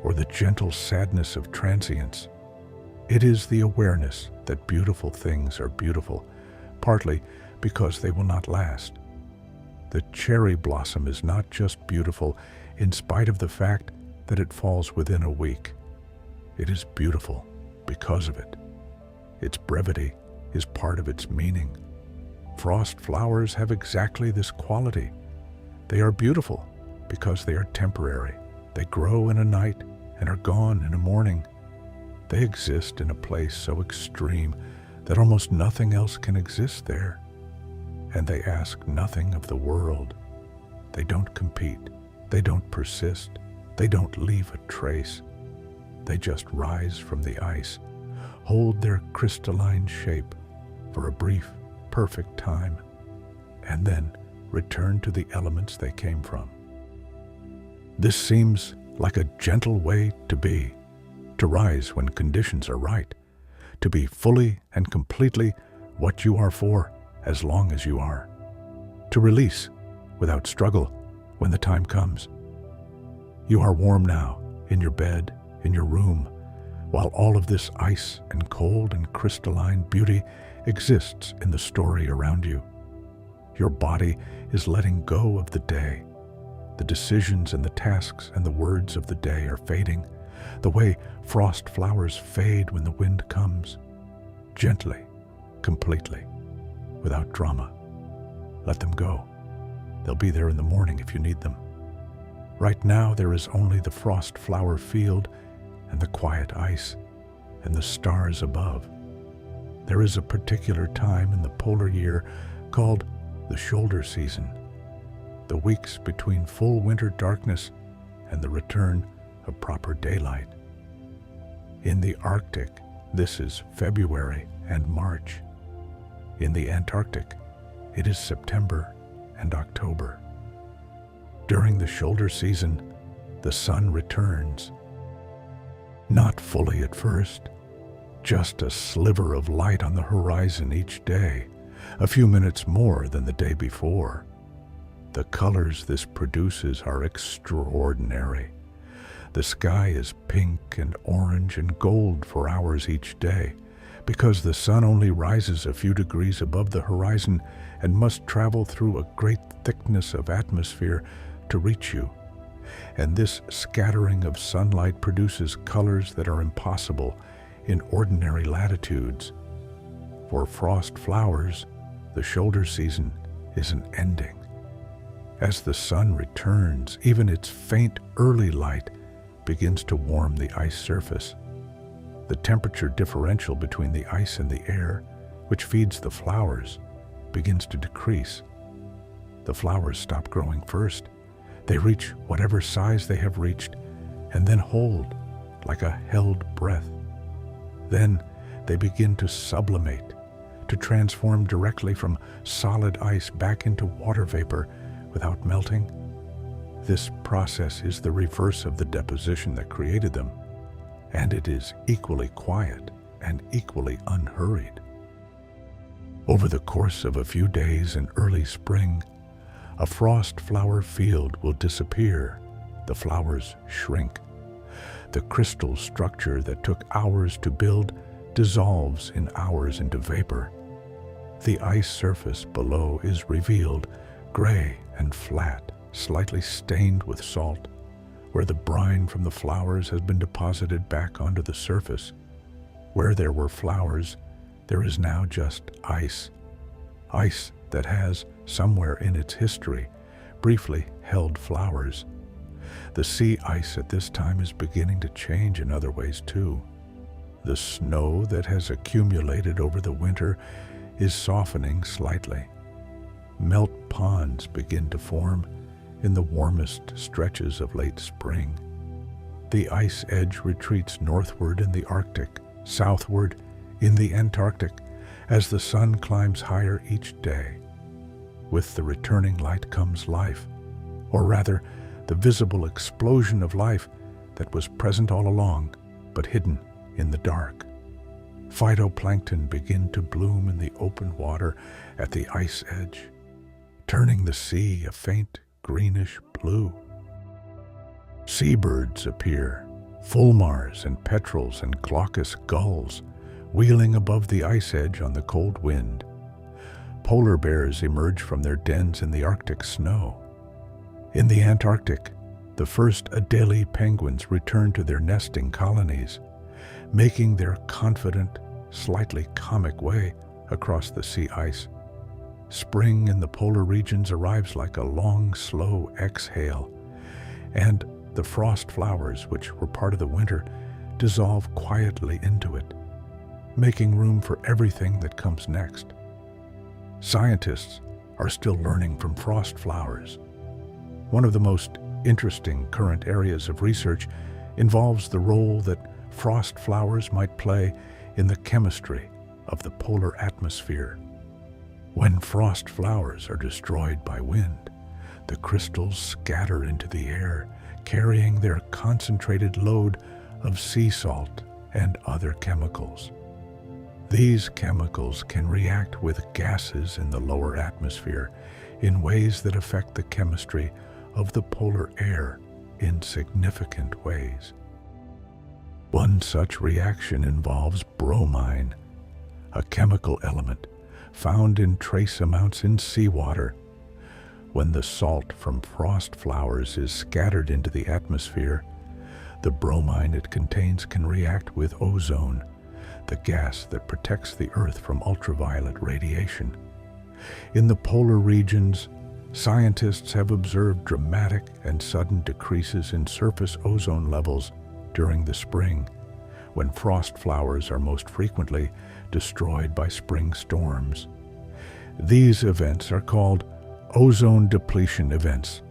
or the gentle sadness of transience. It is the awareness that beautiful things are beautiful, partly because they will not last. The cherry blossom is not just beautiful in spite of the fact that it falls within a week. It is beautiful because of it. Its brevity is part of its meaning. Frost flowers have exactly this quality. They are beautiful because they are temporary. They grow in a night and are gone in a morning. They exist in a place so extreme that almost nothing else can exist there. And they ask nothing of the world. They don't compete. They don't persist. They don't leave a trace. They just rise from the ice, hold their crystalline shape for a brief, perfect time, and then return to the elements they came from. This seems like a gentle way to rise when conditions are right, to be fully and completely what you are for as long as you are, to release without struggle when the time comes. You are warm now, in your bed, in your room, while all of this ice and cold and crystalline beauty exists in the story around you. Your body is letting go of the day. The decisions and the tasks and the words of the day are fading, the way frost flowers fade when the wind comes. Gently, completely, without drama. Let them go. They'll be there in the morning if you need them. Right now there is only the frost flower field and the quiet ice and the stars above. There is a particular time in the polar year called the shoulder season, the weeks between full winter darkness and the return of proper daylight. In the Arctic, this is February and March. In the Antarctic, it is September and October. During the shoulder season, the sun returns. Not fully at first, just a sliver of light on the horizon each day, a few minutes more than the day before. The colors this produces are extraordinary. The sky is pink and orange and gold for hours each day, because the sun only rises a few degrees above the horizon and must travel through a great thickness of atmosphere to reach you. And this scattering of sunlight produces colors that are impossible in ordinary latitudes. For frost flowers, the shoulder season is an ending. As the sun returns, even its faint early light begins to warm the ice surface. The temperature differential between the ice and the air, which feeds the flowers, begins to decrease. The flowers stop growing first. They reach whatever size they have reached and then hold like a held breath. Then they begin to sublimate, to transform directly from solid ice back into water vapor without melting. This process is the reverse of the deposition that created them, and it is equally quiet and equally unhurried. Over the course of a few days in early spring, a frost flower field will disappear. The flowers shrink. The crystal structure that took hours to build dissolves in hours into vapor. The ice surface below is revealed, gray and flat, slightly stained with salt, where the brine from the flowers has been deposited back onto the surface. Where there were flowers, there is now just ice. Ice that has, somewhere in its history, briefly held flowers. The sea ice at this time is beginning to change in other ways too. The snow that has accumulated over the winter is softening slightly. Melt ponds begin to form in the warmest stretches of late spring. The ice edge retreats northward in the Arctic, southward in the Antarctic, as the sun climbs higher each day. With the returning light comes life, or rather, the visible explosion of life that was present all along, but hidden in the dark. Phytoplankton begin to bloom in the open water at the ice edge, turning the sea a faint greenish blue. Seabirds appear, fulmars and petrels and glaucous gulls, wheeling above the ice edge on the cold wind. Polar bears emerge from their dens in the Arctic snow. In the Antarctic, the first Adelie penguins return to their nesting colonies, making their confident, slightly comic way across the sea ice. Spring in the polar regions arrives like a long, slow exhale, and the frost flowers, which were part of the winter, dissolve quietly into it, making room for everything that comes next. Scientists are still learning from frost flowers. One of the most interesting current areas of research involves the role that frost flowers might play in the chemistry of the polar atmosphere. When frost flowers are destroyed by wind, the crystals scatter into the air, carrying their concentrated load of sea salt and other chemicals. These chemicals can react with gases in the lower atmosphere in ways that affect the chemistry of the polar air in significant ways. One such reaction involves bromine, a chemical element found in trace amounts in seawater. When the salt from frost flowers is scattered into the atmosphere, the bromine it contains can react with ozone, the gas that protects the Earth from ultraviolet radiation. In the polar regions, scientists have observed dramatic and sudden decreases in surface ozone levels during the spring, when frost flowers are most frequently destroyed by spring storms. These events are called ozone depletion events,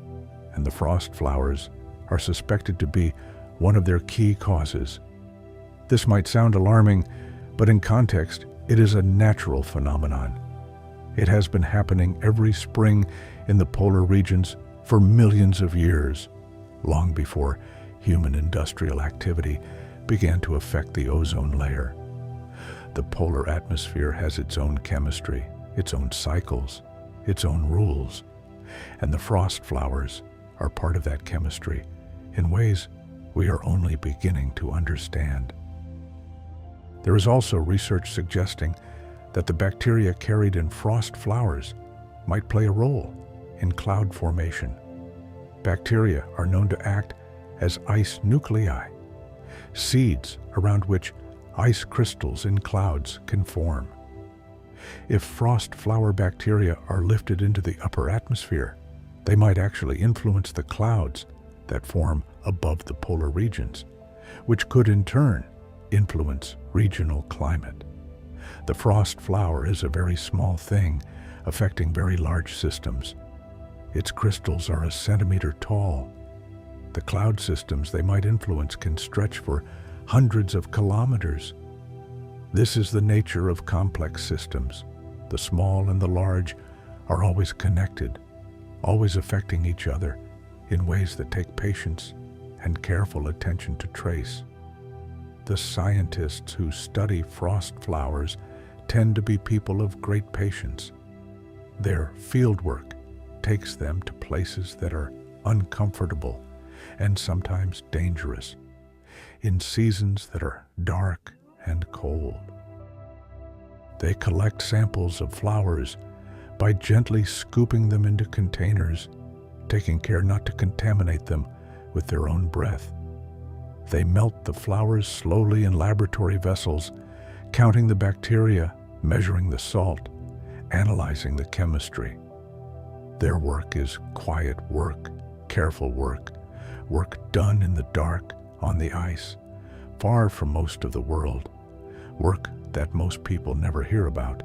and the frost flowers are suspected to be one of their key causes. This might sound alarming, but in context, it is a natural phenomenon. It has been happening every spring in the polar regions for millions of years, long before human industrial activity began to affect the ozone layer. The polar atmosphere has its own chemistry, its own cycles, its own rules, and the frost flowers are part of that chemistry in ways we are only beginning to understand. There is also research suggesting that the bacteria carried in frost flowers might play a role in cloud formation. Bacteria are known to act as ice nuclei, seeds around which ice crystals in clouds can form. If frost flower bacteria are lifted into the upper atmosphere, they might actually influence the clouds that form above the polar regions, which could in turn influence regional climate. The frost flower is a very small thing, affecting very large systems. Its crystals are a centimeter tall. The cloud systems they might influence can stretch for hundreds of kilometers. This is the nature of complex systems. The small and the large are always connected, always affecting each other in ways that take patience and careful attention to trace. The scientists who study frost flowers tend to be people of great patience. Their fieldwork takes them to places that are uncomfortable and sometimes dangerous, in seasons that are dark and cold. They collect samples of flowers by gently scooping them into containers, taking care not to contaminate them with their own breath. They melt the flowers slowly in laboratory vessels, counting the bacteria, measuring the salt, analyzing the chemistry. Their work is quiet work, careful work, work done in the dark, on the ice, far from most of the world, work that most people never hear about.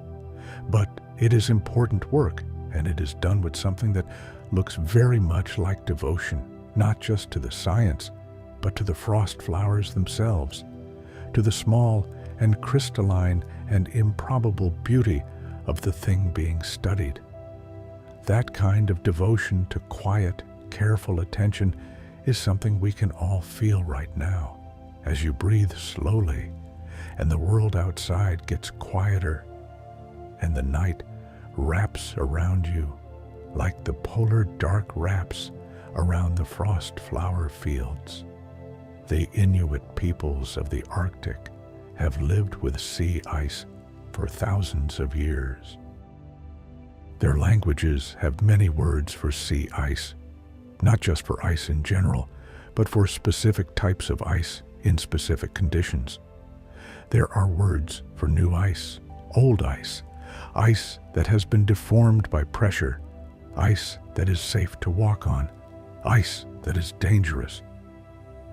But it is important work, and it is done with something that looks very much like devotion, not just to the science, but to the frost flowers themselves, to the small and crystalline and improbable beauty of the thing being studied. That kind of devotion to quiet, careful attention is something we can all feel right now as you breathe slowly and the world outside gets quieter, and the night wraps around you like the polar dark wraps around the frost flower fields. The Inuit peoples of the Arctic have lived with sea ice for thousands of years. Their languages have many words for sea ice, not just for ice in general, but for specific types of ice in specific conditions. There are words for new ice, old ice, ice that has been deformed by pressure, ice that is safe to walk on, ice that is dangerous.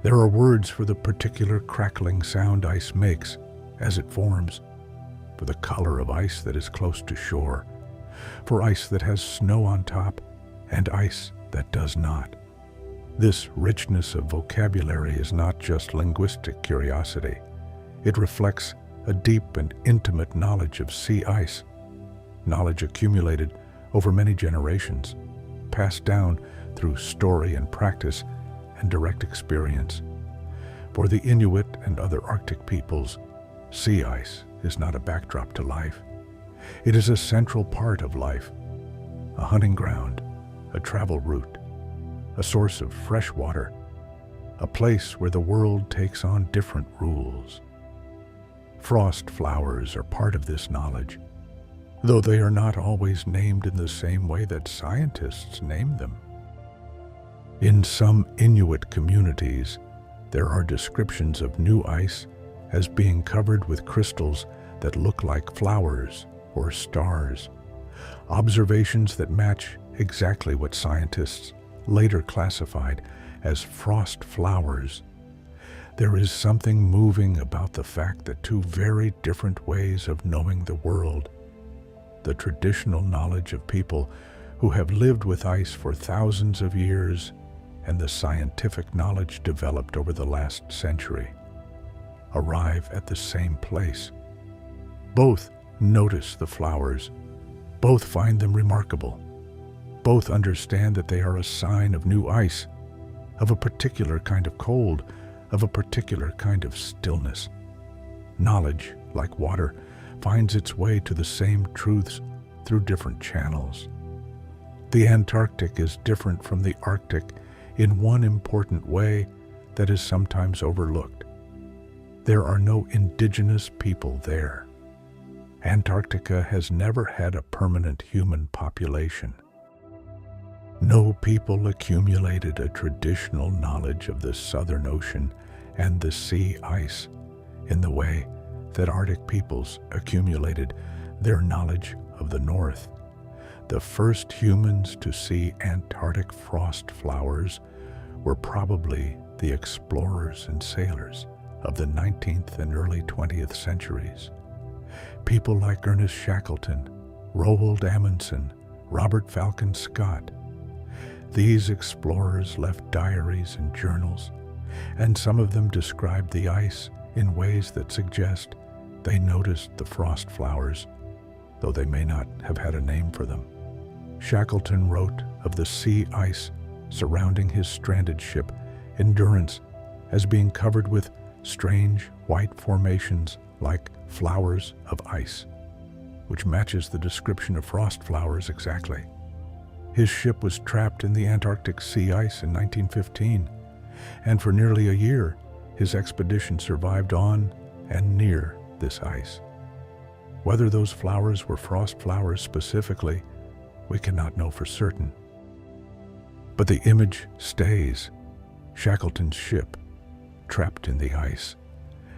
There are words for the particular crackling sound ice makes as it forms, for the color of ice that is close to shore, for ice that has snow on top, and ice that does not. This richness of vocabulary is not just linguistic curiosity. It reflects a deep and intimate knowledge of sea ice, knowledge accumulated over many generations, passed down through story and practice and direct experience. For the Inuit and other Arctic peoples, sea ice is not a backdrop to life. It is a central part of life, a hunting ground, a travel route, a source of fresh water, a place where the world takes on different rules. Frost flowers are part of this knowledge, though they are not always named in the same way that scientists name them. In some Inuit communities, there are descriptions of new ice as being covered with crystals that look like flowers or stars, observations that match exactly what scientists later classified as frost flowers. There is something moving about the fact that two very different ways of knowing the world, the traditional knowledge of people who have lived with ice for thousands of years, and the scientific knowledge developed over the last century, arrive at the same place. Both notice the flowers, both find them remarkable, both understand that they are a sign of new ice, of a particular kind of cold, of a particular kind of stillness. Knowledge, like water, finds its way to the same truths through different channels. The Antarctic is different from the Arctic in one important way that is sometimes overlooked. There are no indigenous people there. Antarctica has never had a permanent human population. No people accumulated a traditional knowledge of the Southern Ocean and the sea ice in the way that Arctic peoples accumulated their knowledge of the North. The first humans to see Antarctic frost flowers were probably the explorers and sailors of the 19th and early 20th centuries. People like Ernest Shackleton, Roald Amundsen, Robert Falcon Scott. These explorers left diaries and journals, and some of them described the ice in ways that suggest they noticed the frost flowers, though they may not have had a name for them. Shackleton wrote of the sea ice surrounding his stranded ship, Endurance, as being covered with strange white formations like flowers of ice, which matches the description of frost flowers exactly. His ship was trapped in the Antarctic sea ice in 1915, and for nearly a year, his expedition survived on and near this ice. Whether those flowers were frost flowers specifically, we cannot know for certain. But the image stays: Shackleton's ship, trapped in the ice,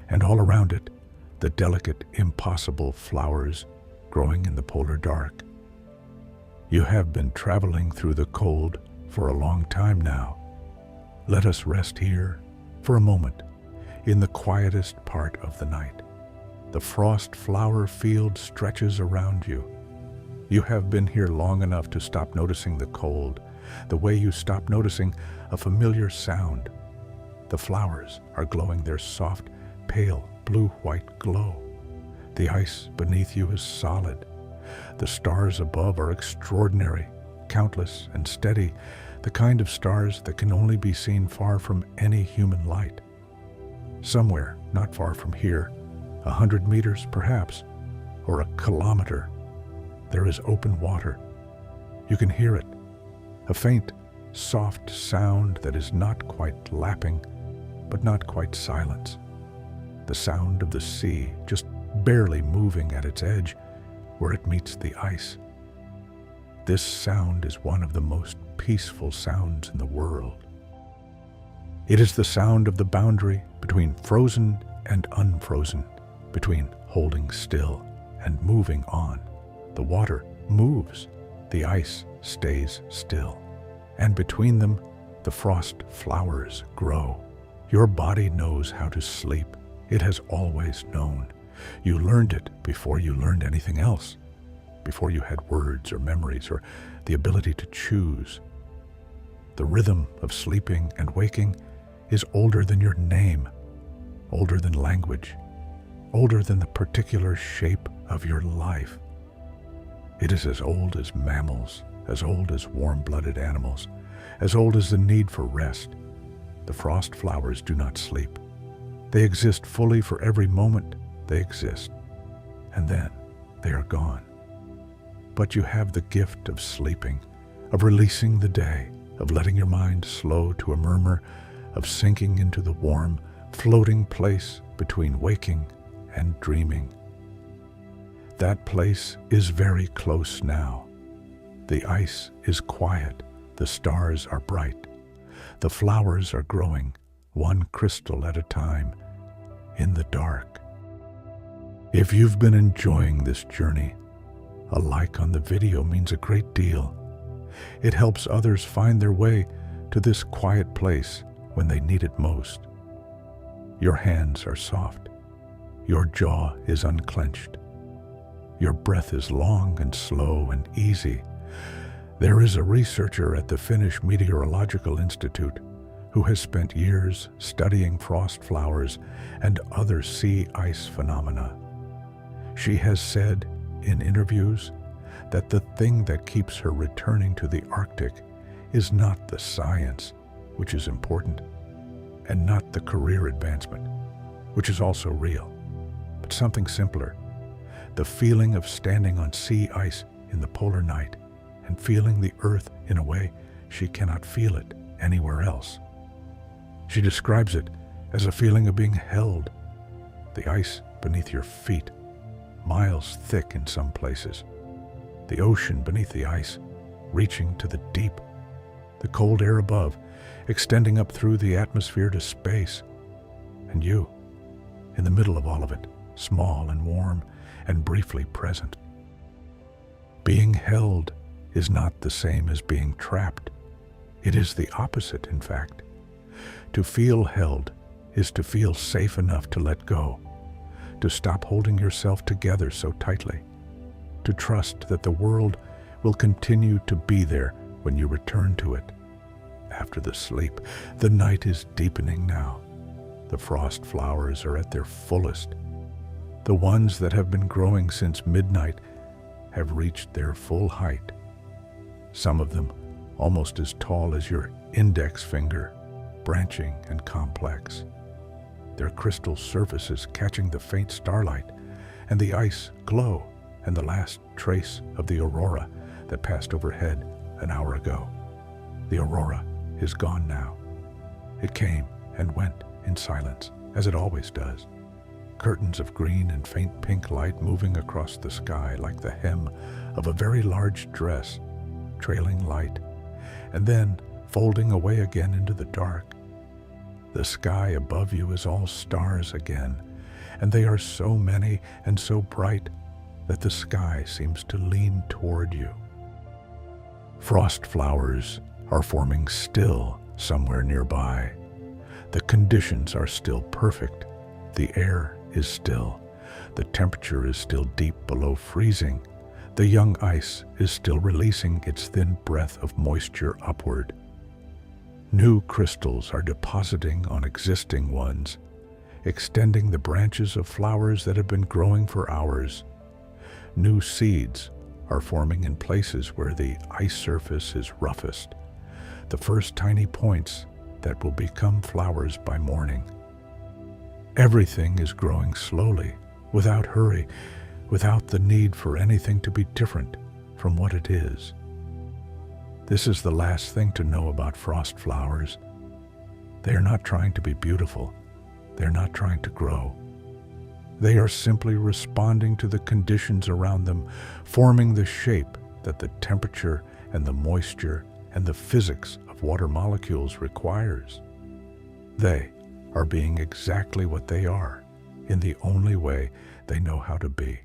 and all around it, the delicate, impossible flowers growing in the polar dark. You have been traveling through the cold for a long time now. Let us rest here for a moment in the quietest part of the night. The frost flower field stretches around you. You have been here long enough to stop noticing the cold, the way you stop noticing a familiar sound. The flowers are glowing their soft, pale, blue-white glow. The ice beneath you is solid. The stars above are extraordinary, countless and steady, the kind of stars that can only be seen far from any human light. Somewhere, not far from here, 100 meters perhaps, or a kilometer, there is open water. You can hear it, a faint, soft sound that is not quite lapping, but not quite silence. The sound of the sea just barely moving at its edge where it meets the ice. This sound is one of the most peaceful sounds in the world. It is the sound of the boundary between frozen and unfrozen, between holding still and moving on. The water moves, the ice stays still, and between them, the frost flowers grow. Your body knows how to sleep. It has always known. You learned it before you learned anything else, before you had words or memories or the ability to choose. The rhythm of sleeping and waking is older than your name, older than language, older than the particular shape of your life. It is as old as mammals, as old as warm-blooded animals, as old as the need for rest. The frost flowers do not sleep. They exist fully for every moment they exist, and then they are gone. But you have the gift of sleeping, of releasing the day, of letting your mind slow to a murmur, of sinking into the warm, floating place between waking and dreaming. That place is very close now. The ice is quiet, the stars are bright, the flowers are growing, one crystal at a time, in the dark. If you've been enjoying this journey, a like on the video means a great deal. It helps others find their way to this quiet place when they need it most. Your hands are soft. Your jaw is unclenched. Your breath is long and slow and easy. There is a researcher at the Finnish Meteorological Institute who has spent years studying frost flowers and other sea ice phenomena. She has said in interviews that the thing that keeps her returning to the Arctic is not the science, which is important, and not the career advancement, which is also real, but something simpler. The feeling of standing on sea ice in the polar night and feeling the earth in a way she cannot feel it anywhere else. She describes it as a feeling of being held, the ice beneath your feet, miles thick in some places, the ocean beneath the ice, reaching to the deep, the cold air above, extending up through the atmosphere to space, and you, in the middle of all of it, small and warm and briefly present. Being held is not the same as being trapped. It is the opposite, in fact. To feel held is to feel safe enough to let go, to stop holding yourself together so tightly, to trust that the world will continue to be there when you return to it. After the sleep, the night is deepening now. The frost flowers are at their fullest. The ones that have been growing since midnight have reached their full height. Some of them almost as tall as your index finger, branching and complex. Their crystal surfaces catching the faint starlight and the ice glow and the last trace of the aurora that passed overhead an hour ago. The aurora is gone now. It came and went in silence, as it always does. Curtains of green and faint pink light moving across the sky like the hem of a very large dress, trailing light, and then folding away again into the dark. The sky above you is all stars again, and they are so many and so bright that the sky seems to lean toward you. Frost flowers are forming still somewhere nearby. The conditions are still perfect. The air is still. The temperature is still deep below freezing. The young ice is still releasing its thin breath of moisture upward. New crystals are depositing on existing ones, extending the branches of flowers that have been growing for hours. New seeds are forming in places where the ice surface is roughest, the first tiny points that will become flowers by morning. Everything is growing slowly, without hurry, without the need for anything to be different from what it is. This is the last thing to know about frost flowers. They are not trying to be beautiful. They're not trying to grow. They are simply responding to the conditions around them, forming the shape that the temperature and the moisture and the physics of water molecules requires. They are being exactly what they are, in the only way they know how to be.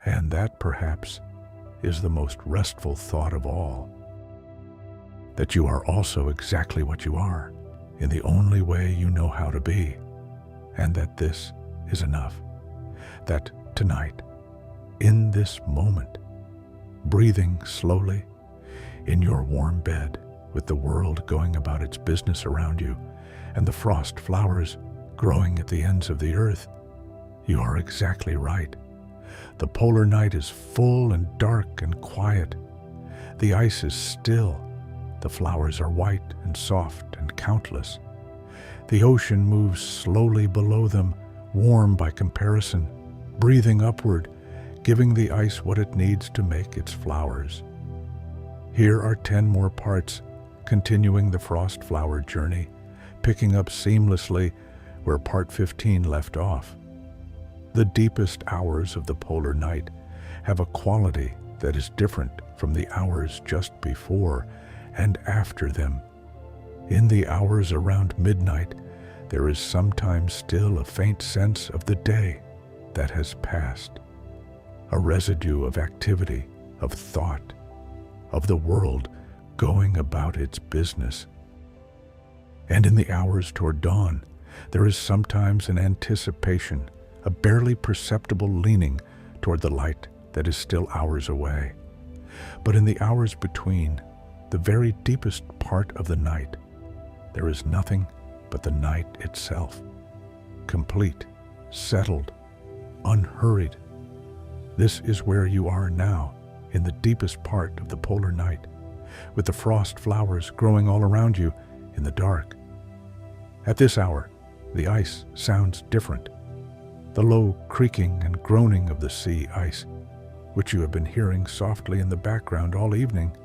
And that, perhaps, is the most restful thought of all. That you are also exactly what you are, in the only way you know how to be. And that this is enough. That tonight, in this moment, breathing slowly, in your warm bed, with the world going about its business around you, and the frost flowers growing at the ends of the earth, you are exactly right. The polar night is full and dark and quiet. The ice is still. The flowers are white and soft and countless. The ocean moves slowly below them, warm by comparison, breathing upward, giving the ice what it needs to make its flowers. Here are 10 more parts, continuing the frost flower journey, picking up seamlessly where part 15 left off. The deepest hours of the polar night have a quality that is different from the hours just before and after them. In the hours around midnight, there is sometimes still a faint sense of the day that has passed, a residue of activity, of thought, of the world going about its business. And in the hours toward dawn, there is sometimes an anticipation, a barely perceptible leaning toward the light that is still hours away. But in the hours between, the very deepest part of the night, there is nothing but the night itself, complete, settled, unhurried. This is where you are now, in the deepest part of the polar night, with the frost flowers growing all around you in the dark. At this hour, the ice sounds different. The low creaking and groaning of the sea ice, which you have been hearing softly in the background all evening,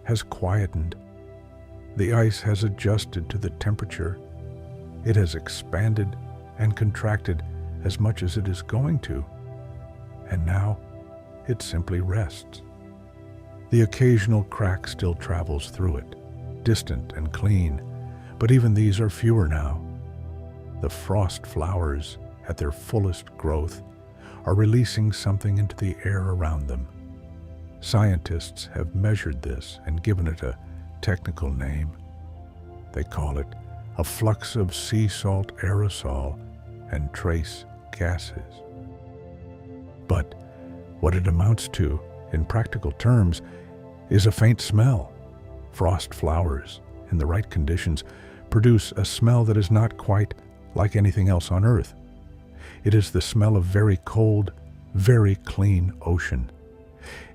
has quietened. The ice has adjusted to the temperature. It has expanded and contracted as much as it is going to, and now it simply rests. The occasional crack still travels through it, distant and clean, but even these are fewer now. The frost flowers, at their fullest growth, are releasing something into the air around them. Scientists have measured this and given it a technical name. They call it a flux of sea salt aerosol and trace gases. But what it amounts to, in practical terms, is a faint smell. Frost flowers, in the right conditions, produce a smell that is not quite like anything else on Earth. It is the smell of very cold, very clean ocean.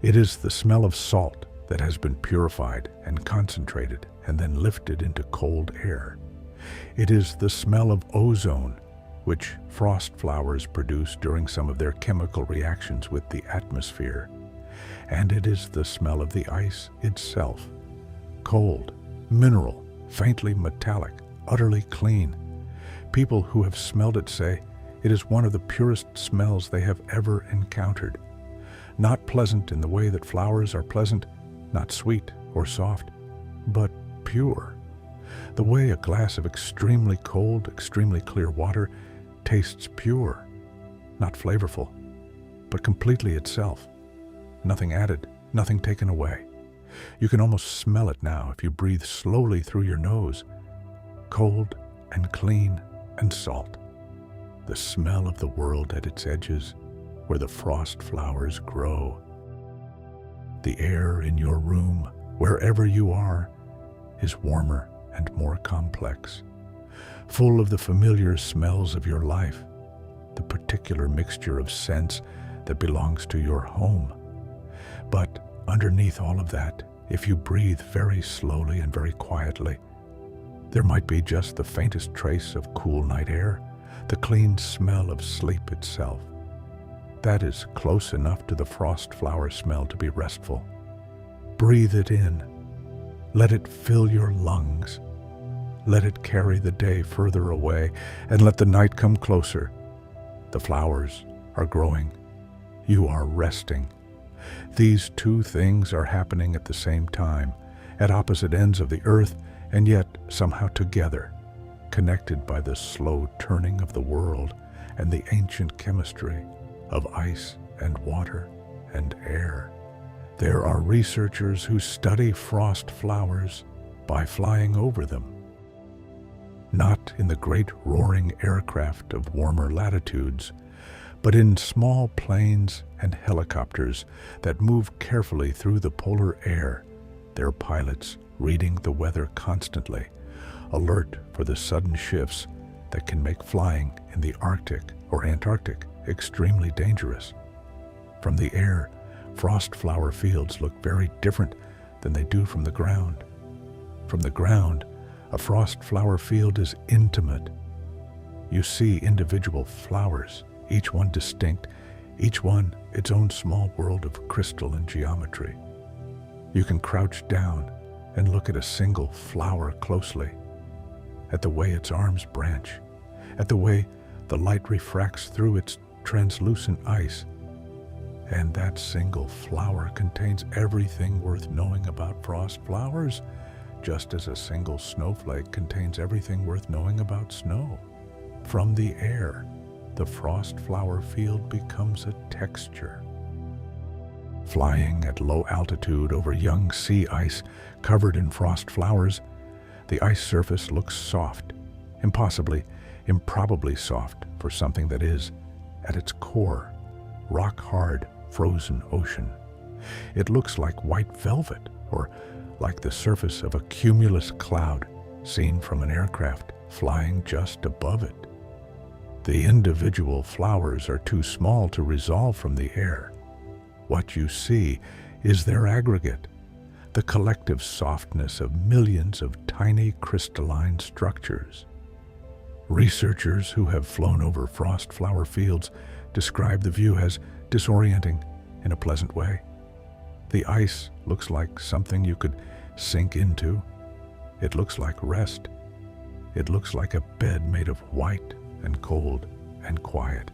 It is the smell of salt that has been purified and concentrated and then lifted into cold air. It is the smell of ozone, which frost flowers produce during some of their chemical reactions with the atmosphere. And it is the smell of the ice itself, cold, mineral, faintly metallic, utterly clean. People who have smelled it say it is one of the purest smells they have ever encountered. Not pleasant in the way that flowers are pleasant, not sweet or soft, but pure. The way a glass of extremely cold, extremely clear water tastes pure, not flavorful, but completely itself. Nothing added, nothing taken away. You can almost smell it now if you breathe slowly through your nose. Cold and clean and salt. The smell of the world at its edges, where the frost flowers grow. The air in your room, wherever you are, is warmer and more complex, full of the familiar smells of your life, the particular mixture of scents that belongs to your home. But underneath all of that, if you breathe very slowly and very quietly, there might be just the faintest trace of cool night air, the clean smell of sleep itself. That is close enough to the frost flower smell to be restful. Breathe it in. Let it fill your lungs. Let it carry the day further away, and let the night come closer. The flowers are growing. You are resting. These two things are happening at the same time, at opposite ends of the earth, and yet somehow together, connected by the slow turning of the world and the ancient chemistry of ice and water and air. There are researchers who study frost flowers by flying over them. Not in the great roaring aircraft of warmer latitudes, but in small planes and helicopters that move carefully through the polar air, their pilots reading the weather constantly, alert for the sudden shifts that can make flying in the Arctic or Antarctic extremely dangerous. From the air, frost flower fields look very different than they do from the ground. From the ground, a frost flower field is intimate. You see individual flowers, each one distinct, each one its own small world of crystalline geometry. You can crouch down and look at a single flower closely, at the way its arms branch, at the way the light refracts through its translucent ice. And that single flower contains everything worth knowing about frost flowers, just as a single snowflake contains everything worth knowing about snow. From the air, the frost flower field becomes a texture. Flying at low altitude over young sea ice covered in frost flowers, the ice surface looks soft, improbably soft for something that is, at its core, rock-hard, frozen ocean. It looks like white velvet, or like the surface of a cumulus cloud seen from an aircraft flying just above it. The individual flowers are too small to resolve from the air. What you see is their aggregate, the collective softness of millions of tiny crystalline structures. Researchers who have flown over frost flower fields describe the view as disorienting in a pleasant way. The ice looks like something you could sink into. It looks like rest. It looks like a bed made of white and cold and quiet.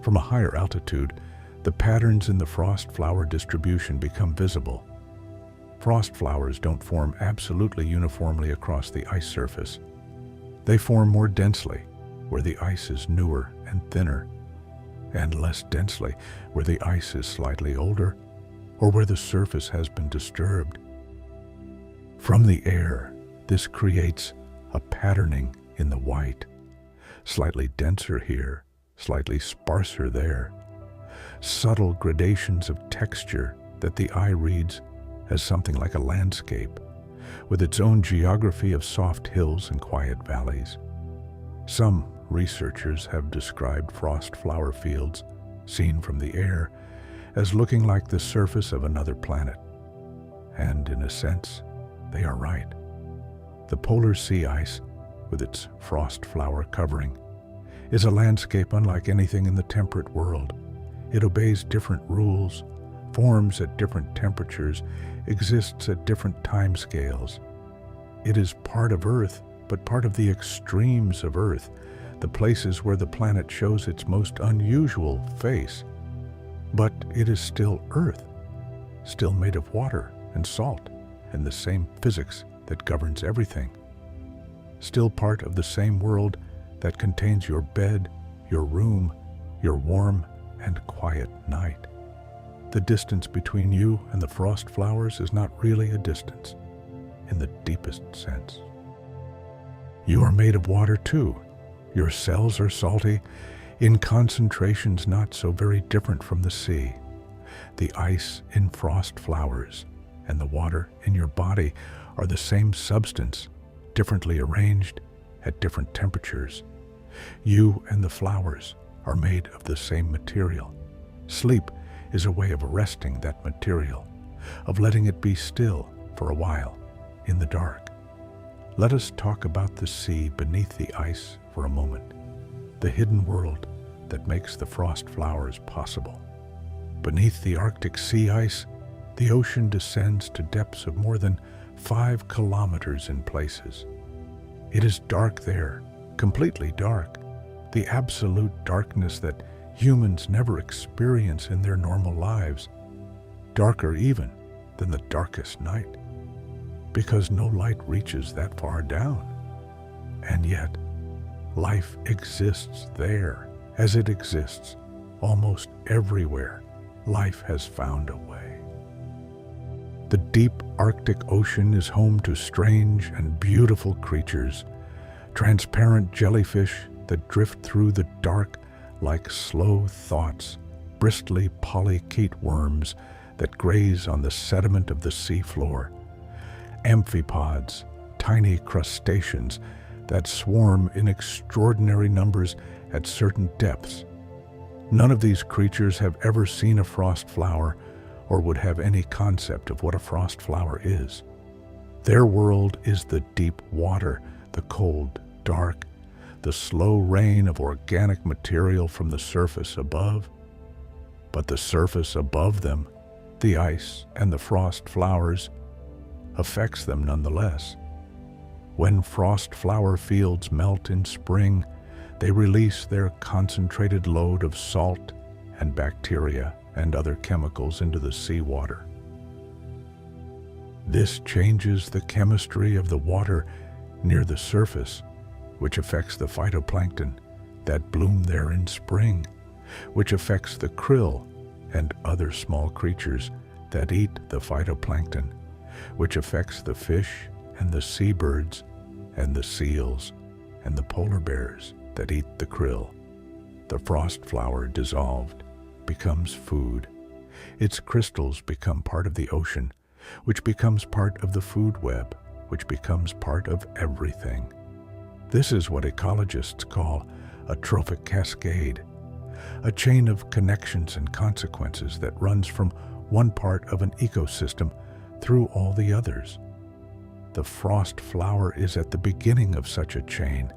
From a higher altitude, the patterns in the frost flower distribution become visible. Frost flowers don't form absolutely uniformly across the ice surface. They form more densely where the ice is newer and thinner, and less densely where the ice is slightly older or where the surface has been disturbed. From the air, this creates a patterning in the white, slightly denser here, slightly sparser there, subtle gradations of texture that the eye reads as something like a landscape, with its own geography of soft hills and quiet valleys. Some researchers have described frost flower fields, seen from the air, as looking like the surface of another planet. And in a sense, they are right. The polar sea ice, with its frost flower covering, is a landscape unlike anything in the temperate world. It obeys different rules, forms at different temperatures, exists at different time scales. It is part of Earth, but part of the extremes of Earth, the places where the planet shows its most unusual face. But it is still Earth, still made of water and salt and the same physics that governs everything. Still part of the same world that contains your bed, your room, your warm and quiet night. The distance between you and the frost flowers is not really a distance, in the deepest sense. You are made of water too. Your cells are salty, in concentrations not so very different from the sea. The ice in frost flowers and the water in your body are the same substance, differently arranged at different temperatures. You and the flowers are made of the same material. Sleep is a way of arresting that material, of letting it be still for a while in the dark. Let us talk about the sea beneath the ice for a moment. the hidden world that makes the frost flowers possible. Beneath the Arctic sea ice, the ocean descends to depths of more than 5 kilometers in places. It is dark there, completely dark, the absolute darkness that humans never experience in their normal lives, darker even than the darkest night, because no light reaches that far down. And yet, life exists there as it exists almost everywhere. Life has found a way. The deep Arctic Ocean is home to strange and beautiful creatures, transparent jellyfish that drift through the dark like slow thoughts, bristly polychaete worms that graze on the sediment of the seafloor, amphipods, tiny crustaceans that swarm in extraordinary numbers at certain depths. None of these creatures have ever seen a frost flower or would have any concept of what a frost flower is. Their world is the deep water, the cold, dark, the slow rain of organic material from the surface above. But the surface above them, the ice and the frost flowers, affects them nonetheless. When frost flower fields melt in spring, they release their concentrated load of salt and bacteria and other chemicals into the seawater. This changes the chemistry of the water near the surface, which affects the phytoplankton that bloom there in spring, which affects the krill and other small creatures that eat the phytoplankton, which affects the fish and the seabirds and the seals and the polar bears that eat the krill. The frost flower dissolved becomes food. Its crystals become part of the ocean, which becomes part of the food web, which becomes part of everything. This is what ecologists call a trophic cascade, a chain of connections and consequences that runs from one part of an ecosystem through all the others. The frost flower is at the beginning of such a chain,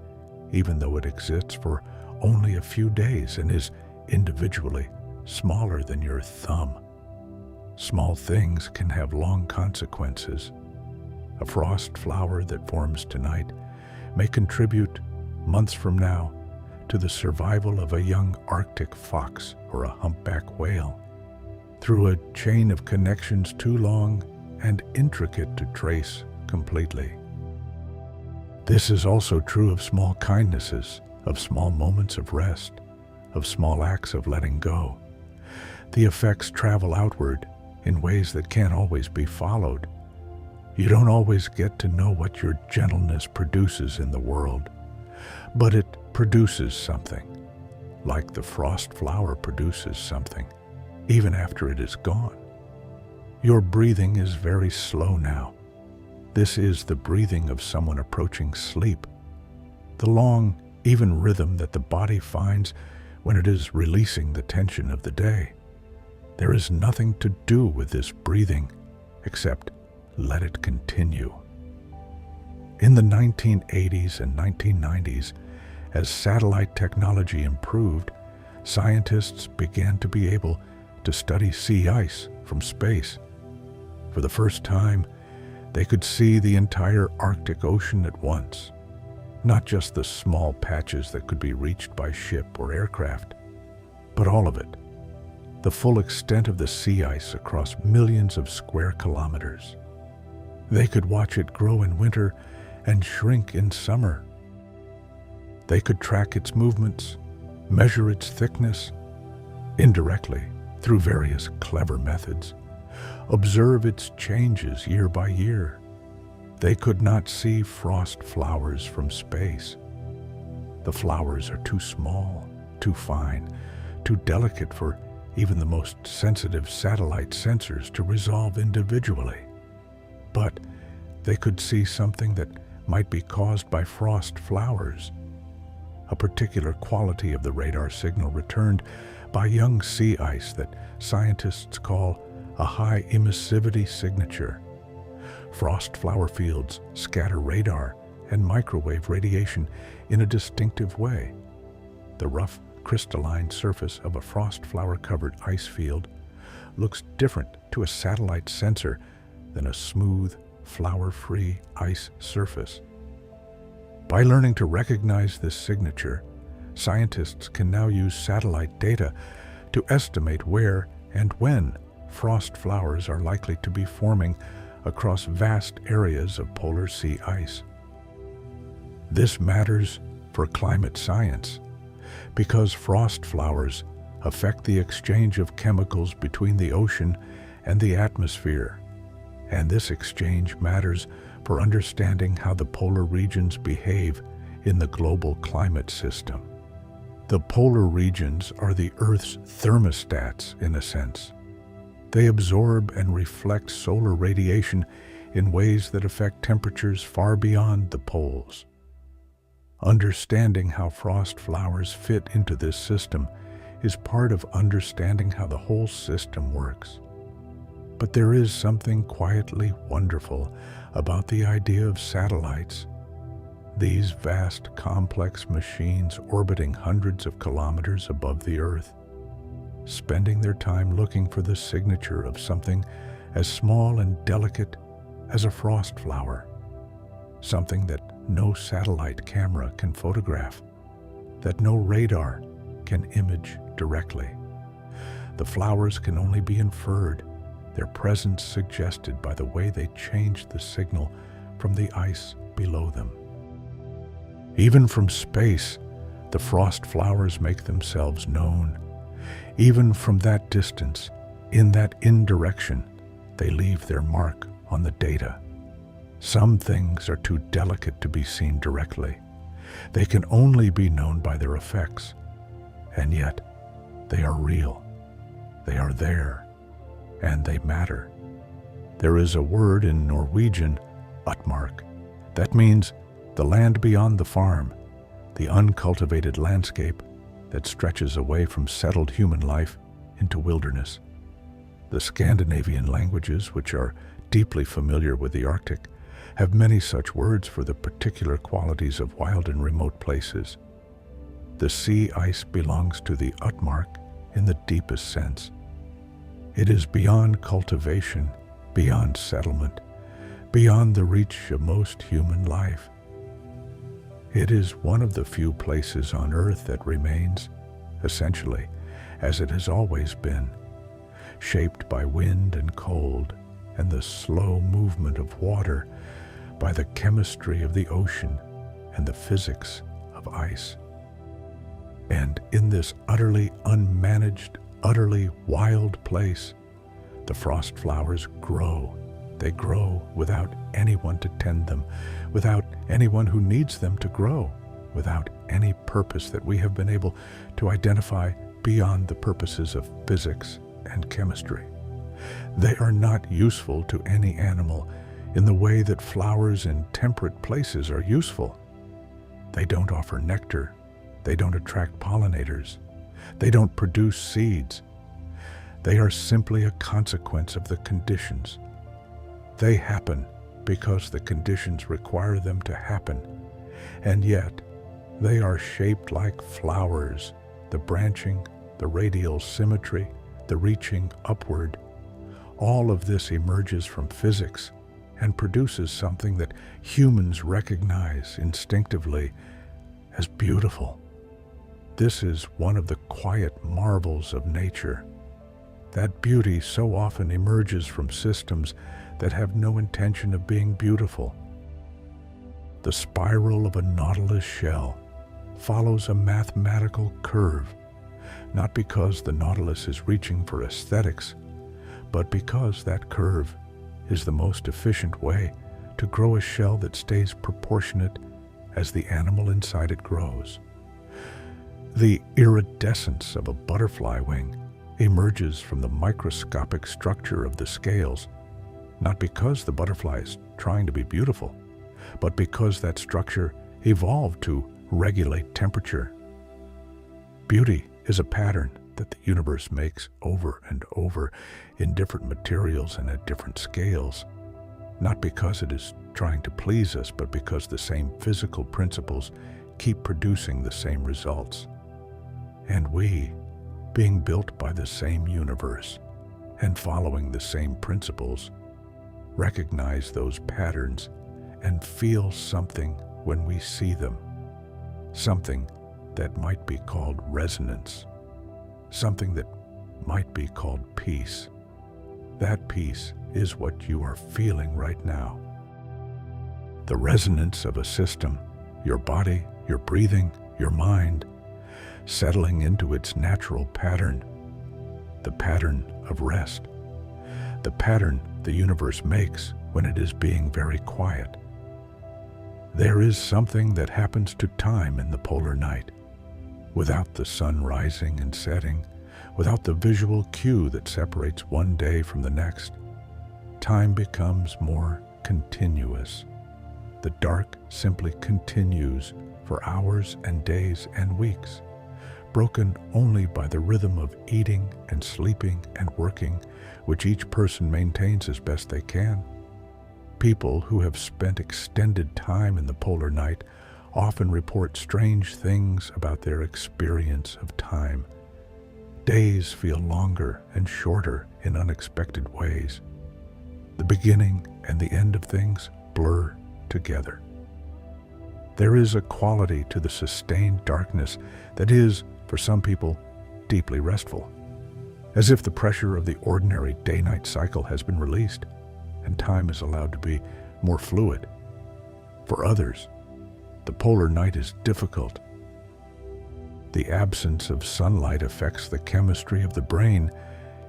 even though it exists for only a few days and is individually smaller than your thumb. Small things can have long consequences. A frost flower that forms tonight may contribute, months from now, to the survival of a young Arctic fox or a humpback whale, through a chain of connections too long and intricate to trace completely. This is also true of small kindnesses, of small moments of rest, of small acts of letting go. The effects travel outward in ways that can't always be followed. You don't always get to know what your gentleness produces in the world, but it produces something, like the frost flower produces something, even after it is gone. Your breathing is very slow now. This is the breathing of someone approaching sleep, the long, even rhythm that the body finds when it is releasing the tension of the day. There is nothing to do with this breathing except let it continue. In the 1980s and 1990s, as satellite technology improved, scientists began to be able to study sea ice from space. For the first time, they could see the entire Arctic Ocean at once, not just the small patches that could be reached by ship or aircraft, but all of it, the full extent of the sea ice across millions of square kilometers. They could watch it grow in winter and shrink in summer. They could track its movements, measure its thickness, indirectly through various clever methods, observe its changes year by year. They could not see frost flowers from space. The flowers are too small, too fine, too delicate for even the most sensitive satellite sensors to resolve individually. But they could see something that might be caused by frost flowers. A particular quality of the radar signal returned by young sea ice that scientists call a high emissivity signature. Frost flower fields scatter radar and microwave radiation in a distinctive way. The rough, crystalline surface of a frost flower-covered ice field looks different to a satellite sensor than a smooth, flower-free ice surface. By learning to recognize this signature, scientists can now use satellite data to estimate where and when frost flowers are likely to be forming across vast areas of polar sea ice. This matters for climate science because frost flowers affect the exchange of chemicals between the ocean and the atmosphere, and this exchange matters for understanding how the polar regions behave in the global climate system. The polar regions are the Earth's thermostats, in a sense. They absorb and reflect solar radiation in ways that affect temperatures far beyond the poles. Understanding how frost flowers fit into this system is part of understanding how the whole system works. But there is something quietly wonderful about the idea of satellites. These vast, complex machines orbiting hundreds of kilometers above the Earth, spending their time looking for the signature of something as small and delicate as a frost flower, something that no satellite camera can photograph, that no radar can image directly. The flowers can only be inferred, their presence suggested by the way they change the signal from the ice below them. Even from space, the frost flowers make themselves known. Even from that distance, in that indirection, they leave their mark on the data. Some things are too delicate to be seen directly. They can only be known by their effects. And yet, they are real. They are there, and they matter. There is a word in Norwegian, utmark, that means the land beyond the farm, the uncultivated landscape that stretches away from settled human life into wilderness. The Scandinavian languages, which are deeply familiar with the Arctic, have many such words for the particular qualities of wild and remote places. The sea ice belongs to the utmark in the deepest sense. It is beyond cultivation, beyond settlement, beyond the reach of most human life. It is one of the few places on Earth that remains, essentially, as it has always been, shaped by wind and cold and the slow movement of water, by the chemistry of the ocean and the physics of ice. And in this utterly unmanaged, utterly wild place, the frost flowers grow. They grow without anyone to tend them, without anyone who needs them to grow, without any purpose that we have been able to identify beyond the purposes of physics and chemistry. They are not useful to any animal in the way that flowers in temperate places are useful. They don't offer nectar. They don't attract pollinators. They don't produce seeds. They are simply a consequence of the conditions. They happen because the conditions require them to happen, and yet they are shaped like flowers, the branching, the radial symmetry, the reaching upward. All of this emerges from physics and produces something that humans recognize instinctively as beautiful. This is one of the quiet marvels of nature. That beauty so often emerges from systems that have no intention of being beautiful. The spiral of a nautilus shell follows a mathematical curve, not because the nautilus is reaching for aesthetics, but because that curve is the most efficient way to grow a shell that stays proportionate as the animal inside it grows. The iridescence of a butterfly wing emerges from the microscopic structure of the scales, not because the butterfly is trying to be beautiful, but because that structure evolved to regulate temperature. Beauty is a pattern that the universe makes over and over in different materials and at different scales, not because it is trying to please us, but because the same physical principles keep producing the same results. and we, being built by the same universe and following the same principles, recognize those patterns and feel something when we see them, something that might be called resonance, something that might be called peace. That peace is what you are feeling right now. The resonance of a system, your body, your breathing, your mind, settling into its natural pattern, the pattern of rest, the pattern the universe makes when it is being very quiet. There is something that happens to time in the polar night. Without the sun rising and setting, without the visual cue that separates one day from the next, time becomes more continuous. The dark simply continues for hours and days and weeks, broken only by the rhythm of eating and sleeping and working, which each person maintains as best they can. People who have spent extended time in the polar night often report strange things about their experience of time. Days feel longer and shorter in unexpected ways. The beginning and the end of things blur together. There is a quality to the sustained darkness that is, for some people, deeply restful, as if the pressure of the ordinary day-night cycle has been released and time is allowed to be more fluid. For others, the polar night is difficult. The absence of sunlight affects the chemistry of the brain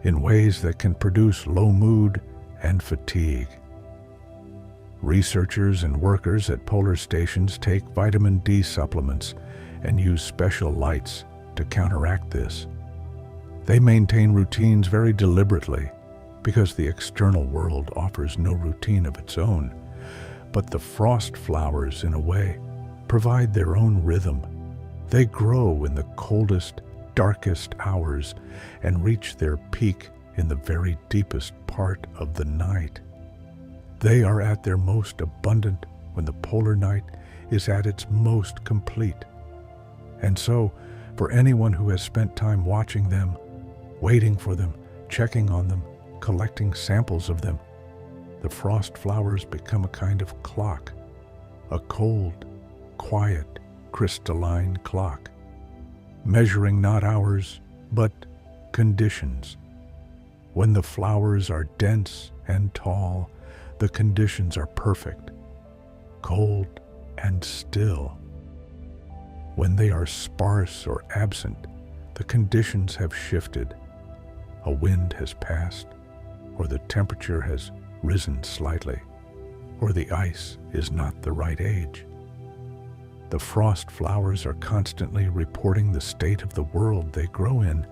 in ways that can produce low mood and fatigue. Researchers and workers at polar stations take vitamin D supplements and use special lights to counteract this. They maintain routines very deliberately because the external world offers no routine of its own. But the frost flowers, in a way, provide their own rhythm. They grow in the coldest, darkest hours and reach their peak in the very deepest part of the night. They are at their most abundant when the polar night is at its most complete. And so, for anyone who has spent time watching them, waiting for them, checking on them, collecting samples of them, the frost flowers become a kind of clock, a cold, quiet, crystalline clock, measuring not hours, but conditions. When the flowers are dense and tall, the conditions are perfect, cold and still. When they are sparse or absent, the conditions have shifted. A wind has passed, or the temperature has risen slightly, or the ice is not the right age. The frost flowers are constantly reporting the state of the world they grow in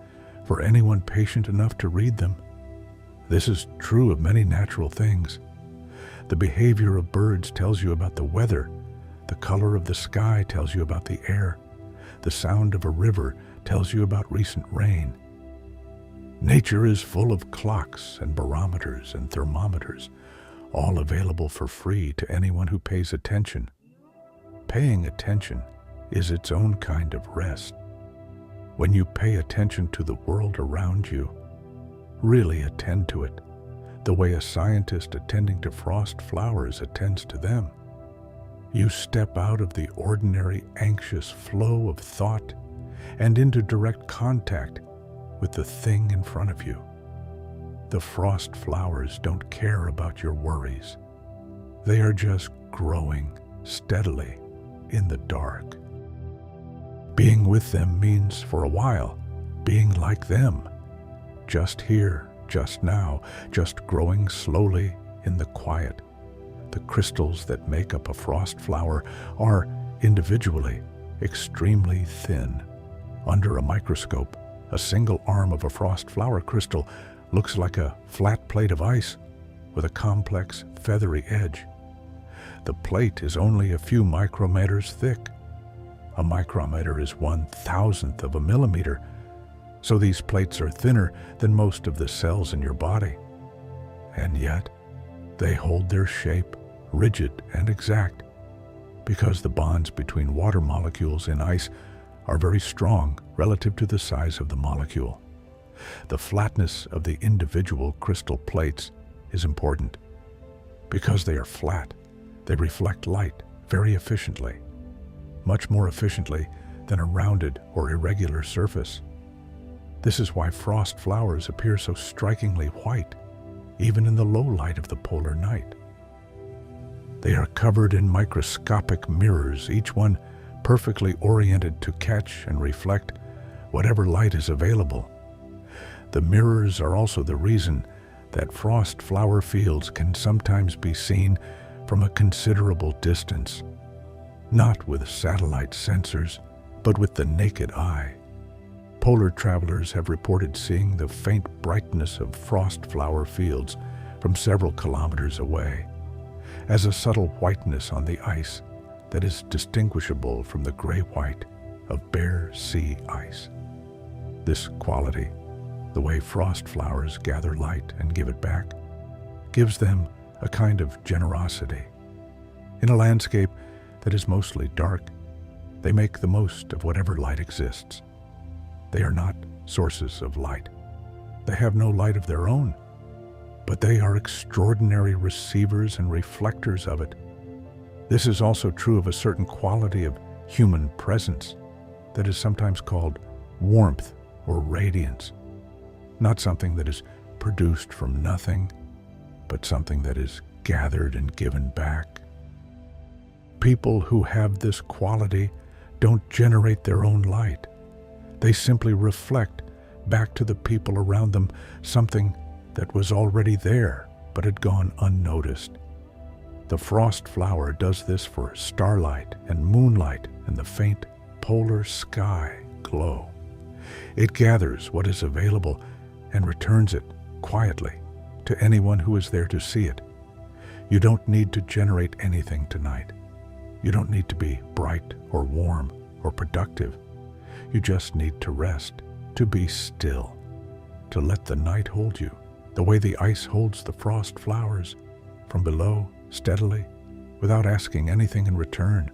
for anyone patient enough to read them. This is true of many natural things. The behavior of birds tells you about the weather. The color of the sky tells you about the air. The sound of a river tells you about recent rain. Nature is full of clocks and barometers and thermometers, all available for free to anyone who pays attention. Paying attention is its own kind of rest. When you pay attention to the world around you, really attend to it, the way a scientist attending to frost flowers attends to them. You step out of the ordinary anxious flow of thought and into direct contact with the thing in front of you. The frost flowers don't care about your worries. They are just growing steadily in the dark. Being with them means, for a while, being like them, just here, just now, just growing slowly in the quiet. The crystals that make up a frost flower are, individually, extremely thin. Under a microscope, a single arm of a frost flower crystal looks like a flat plate of ice with a complex, feathery edge. The plate is only a few micrometers thick. A micrometer is 1/1000th of a millimeter, so these plates are thinner than most of the cells in your body. And yet, they hold their shape rigid and exact, because the bonds between water molecules in ice are very strong relative to the size of the molecule. The flatness of the individual crystal plates is important. Because they are flat, they reflect light very efficiently, much more efficiently than a rounded or irregular surface. This is why frost flowers appear so strikingly white, even in the low light of the polar night. They are covered in microscopic mirrors, each one perfectly oriented to catch and reflect whatever light is available. The mirrors are also the reason that frost flower fields can sometimes be seen from a considerable distance, not with satellite sensors, but with the naked eye. Polar travelers have reported seeing the faint brightness of frost flower fields from several kilometers away, as a subtle whiteness on the ice that is distinguishable from the gray-white of bare sea ice. This quality, the way frost flowers gather light and give it back, gives them a kind of generosity. In a landscape that is mostly dark, they make the most of whatever light exists. They are not sources of light. They have no light of their own, but they are extraordinary receivers and reflectors of it. This is also true of a certain quality of human presence that is sometimes called warmth or radiance. Not something that is produced from nothing, but something that is gathered and given back. People who have this quality don't generate their own light. They simply reflect back to the people around them something that was already there but had gone unnoticed. The frost flower does this for starlight and moonlight and the faint polar sky glow. It gathers what is available and returns it quietly to anyone who is there to see it. You don't need to generate anything tonight. You don't need to be bright or warm or productive. You just need to rest, to be still, to let the night hold you, the way the ice holds the frost flowers, from below, steadily, without asking anything in return.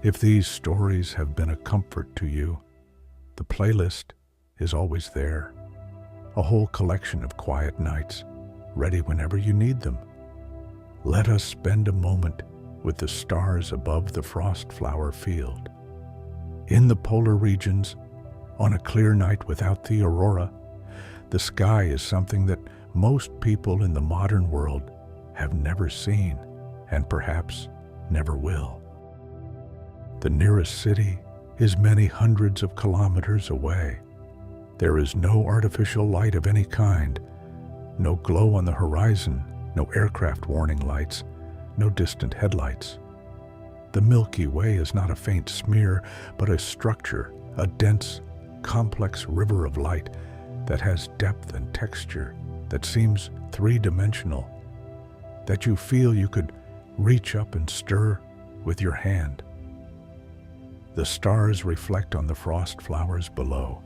If these stories have been a comfort to you, the playlist is always there. A whole collection of quiet nights, ready whenever you need them. Let us spend a moment with the stars above the frost flower field. In the polar regions, on a clear night without the aurora, the sky is something that most people in the modern world have never seen and perhaps never will. The nearest city is many hundreds of kilometers away. There is no artificial light of any kind, no glow on the horizon, no aircraft warning lights, no distant headlights. The Milky Way is not a faint smear, but a structure, a dense, complex river of light that has depth and texture, that seems three-dimensional, that you feel you could reach up and stir with your hand. The stars reflect on the frost flowers below.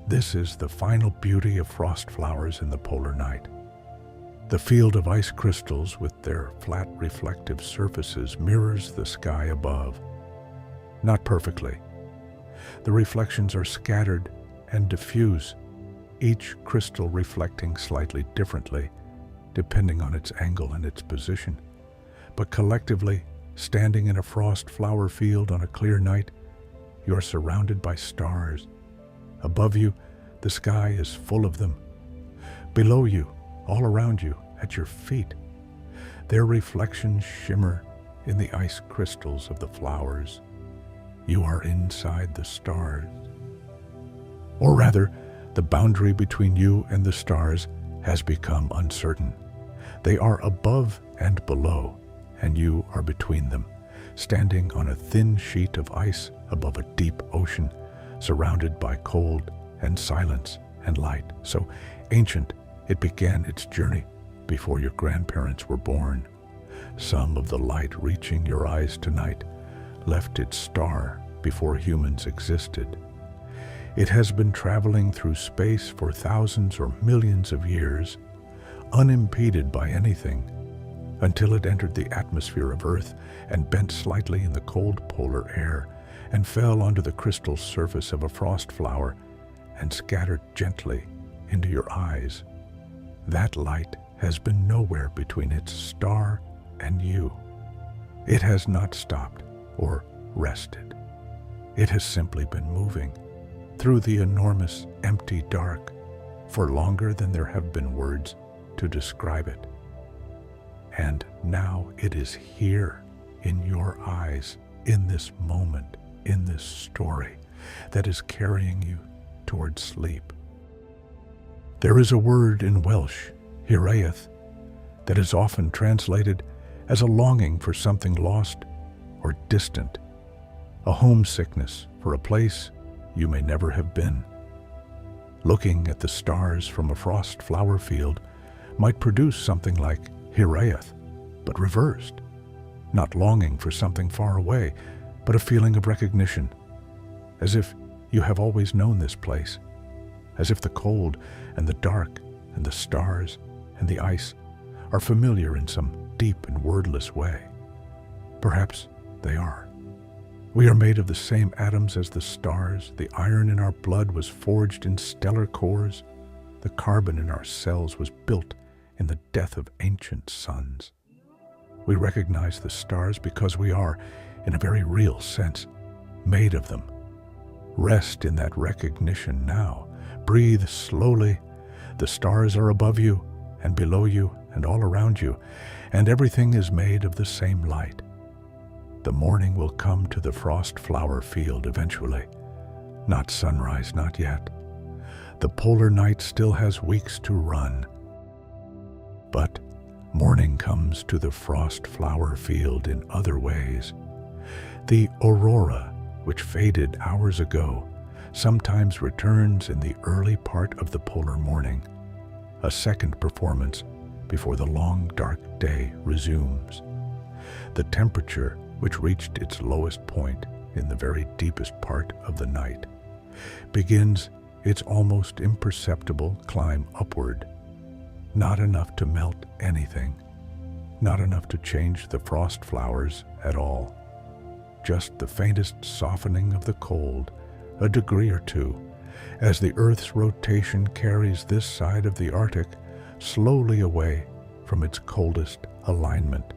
This is the final beauty of frost flowers in the polar night. The field of ice crystals with their flat reflective surfaces mirrors the sky above. Not perfectly. The reflections are scattered and diffuse, each crystal reflecting slightly differently, depending on its angle and its position. But collectively, standing in a frost flower field on a clear night, you are surrounded by stars. Above you, the sky is full of them. Below you, all around you, at your feet, their reflections shimmer in the ice crystals of the flowers. You are inside the stars. Or rather, the boundary between you and the stars has become uncertain. They are above and below, and you are between them, standing on a thin sheet of ice above a deep ocean, surrounded by cold and silence and light. So ancient, it began its journey before your grandparents were born. Some of the light reaching your eyes tonight left its star before humans existed. It has been traveling through space for thousands or millions of years, unimpeded by anything, until it entered the atmosphere of Earth and bent slightly in the cold polar air and fell onto the crystal surface of a frost flower and scattered gently into your eyes. That light has been nowhere between its star and you. It has not stopped or rested. It has simply been moving through the enormous empty dark for longer than there have been words to describe it. And now it is here in your eyes, in this moment, in this story that is carrying you towards sleep. There is a word in Welsh, hiraeth, that is often translated as a longing for something lost or distant, a homesickness for a place you may never have been. Looking at the stars from a frost flower field might produce something like hiraeth, but reversed, not longing for something far away, but a feeling of recognition, as if you have always known this place, as if the cold and the dark and the stars and the ice are familiar in some deep and wordless way. Perhaps they are. We are made of the same atoms as the stars. The iron in our blood was forged in stellar cores. The carbon in our cells was built in the death of ancient suns. We recognize the stars because we are, in a very real sense, made of them. Rest in that recognition now. Breathe slowly. The stars are above you and below you and all around you, and everything is made of the same light. The morning will come to the frost flower field eventually. Not sunrise, not yet. The polar night still has weeks to run. But morning comes to the frost flower field in other ways. The aurora, which faded hours ago, sometimes returns in the early part of the polar morning, a second performance before the long dark day resumes. The temperature, which reached its lowest point in the very deepest part of the night, begins its almost imperceptible climb upward. Not enough to melt anything, not enough to change the frost flowers at all. Just the faintest softening of the cold, a degree or two, as the Earth's rotation carries this side of the Arctic slowly away from its coldest alignment.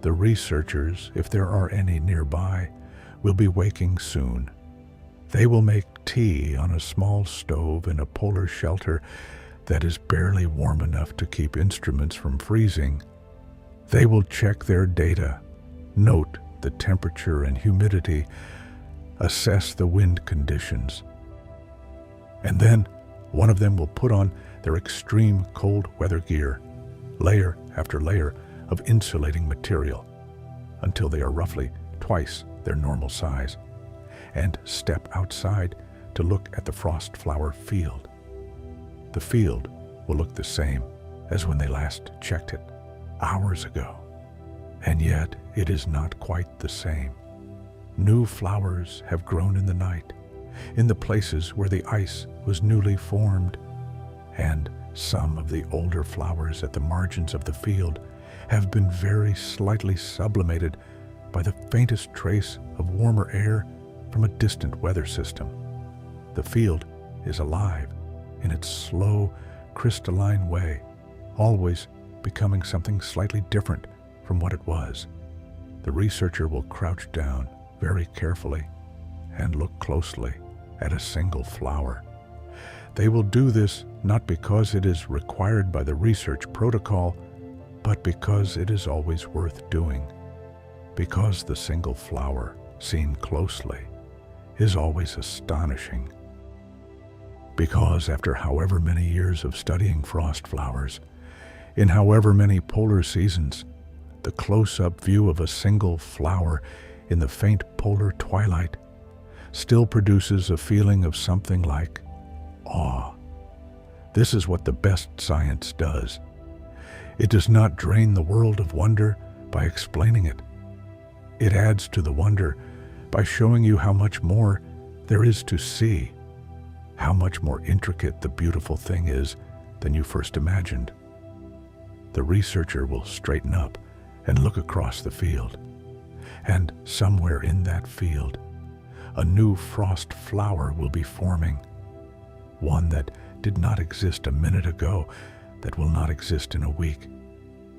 The researchers, if there are any nearby, will be waking soon. They will make tea on a small stove in a polar shelter that is barely warm enough to keep instruments from freezing. They will check their data, note the temperature and humidity, assess the wind conditions. And then one of them will put on their extreme cold weather gear, layer after layer of insulating material, until they are roughly twice their normal size, and step outside to look at the frost flower field. The field will look the same as when they last checked it, hours ago. And yet it is not quite the same. New flowers have grown in the night, in the places where the ice was newly formed, and some of the older flowers at the margins of the field have been very slightly sublimated by the faintest trace of warmer air from a distant weather system. The field is alive in its slow, crystalline way, always becoming something slightly different from what it was. The researcher will crouch down very carefully and look closely at a single flower. They will do this not because it is required by the research protocol, but because it is always worth doing. Because the single flower, seen closely, is always astonishing. Because after however many years of studying frost flowers, in however many polar seasons, the close-up view of a single flower in the faint polar twilight still produces a feeling of something like awe. This is what the best science does. It does not drain the world of wonder by explaining it. It adds to the wonder by showing you how much more there is to see, how much more intricate the beautiful thing is than you first imagined. The researcher will straighten up and look across the field, and somewhere in that field, A new frost flower will be forming, one that did not exist a minute ago, that will not exist in a week,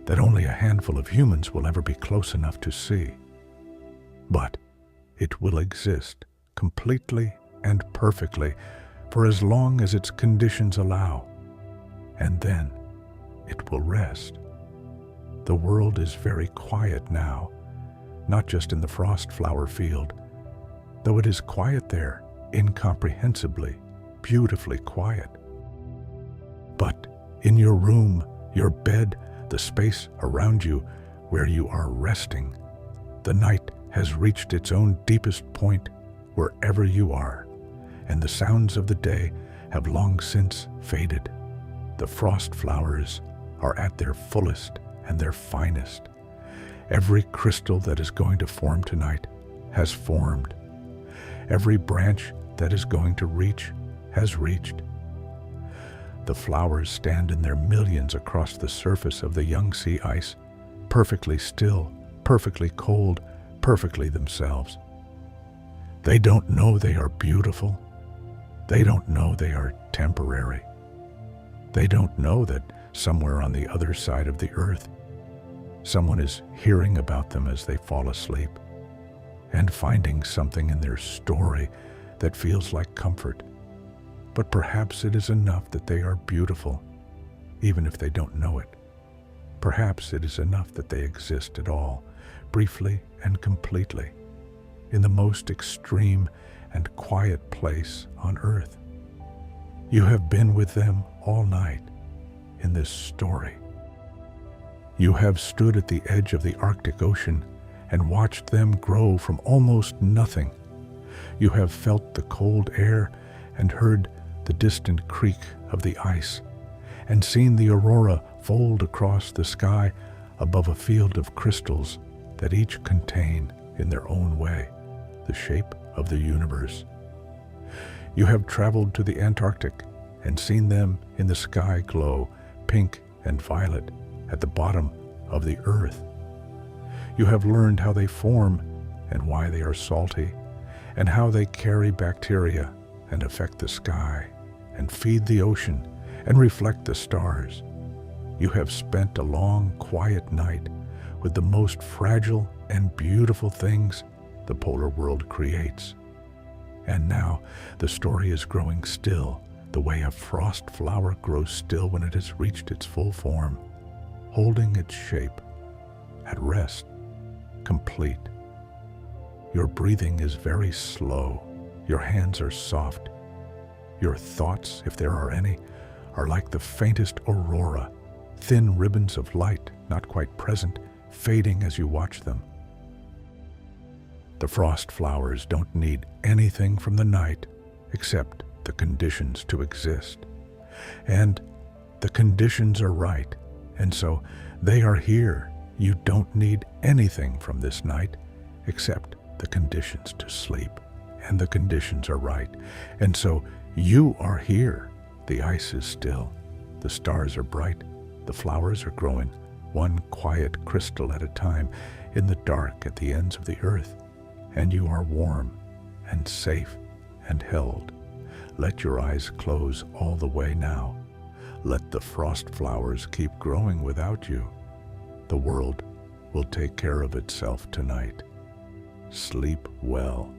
that only a handful of humans will ever be close enough to see. But it will exist completely and perfectly for as long as its conditions allow, and then it will rest. The world is very quiet now, not just in the frost flower field, though it is quiet there, incomprehensibly, beautifully quiet. But in your room, your bed, the space around you where you are resting, the night has reached its own deepest point wherever you are, and the sounds of the day have long since faded. The frost flowers are at their fullest and their finest. Every crystal that is going to form tonight has formed. Every branch that is going to reach has reached. The flowers stand in their millions across the surface of the young sea ice, perfectly still, perfectly cold, perfectly themselves. They don't know they are beautiful. They don't know they are temporary. They don't know that somewhere on the other side of the earth, someone is hearing about them as they fall asleep and finding something in their story that feels like comfort. But perhaps it is enough that they are beautiful, even if they don't know it. Perhaps it is enough that they exist at all, briefly and completely, in the most extreme and quiet place on earth. You have been with them all night in this story. You have stood at the edge of the Arctic Ocean and watched them grow from almost nothing. You have felt the cold air and heard the distant creak of the ice, and seen the aurora fold across the sky above a field of crystals that each contain, in their own way, the shape of the universe. You have traveled to the Antarctic and seen them in the sky glow pink and violet at the bottom of the earth. You have learned how they form and why they are salty, and how they carry bacteria and affect the sky and feed the ocean and reflect the stars. You have spent a long, quiet night with the most fragile and beautiful things the polar world creates. And now the story is growing still, the way a frost flower grows still when it has reached its full form, holding its shape, at rest, complete. Your breathing is very slow. Your hands are soft. Your thoughts, if there are any, are like the faintest aurora, thin ribbons of light, not quite present, fading as you watch them. The frost flowers don't need anything from the night except the conditions to exist. And the conditions are right, and so they are here. You don't need anything from this night except the conditions to sleep, and the conditions are right, and so you are here. The ice is still, the stars are bright, the flowers are growing, one quiet crystal at a time, in the dark at the ends of the earth, and you are warm and safe and held. Let your eyes close all the way now. Let the frost flowers keep growing without you. The world will take care of itself tonight. Sleep well.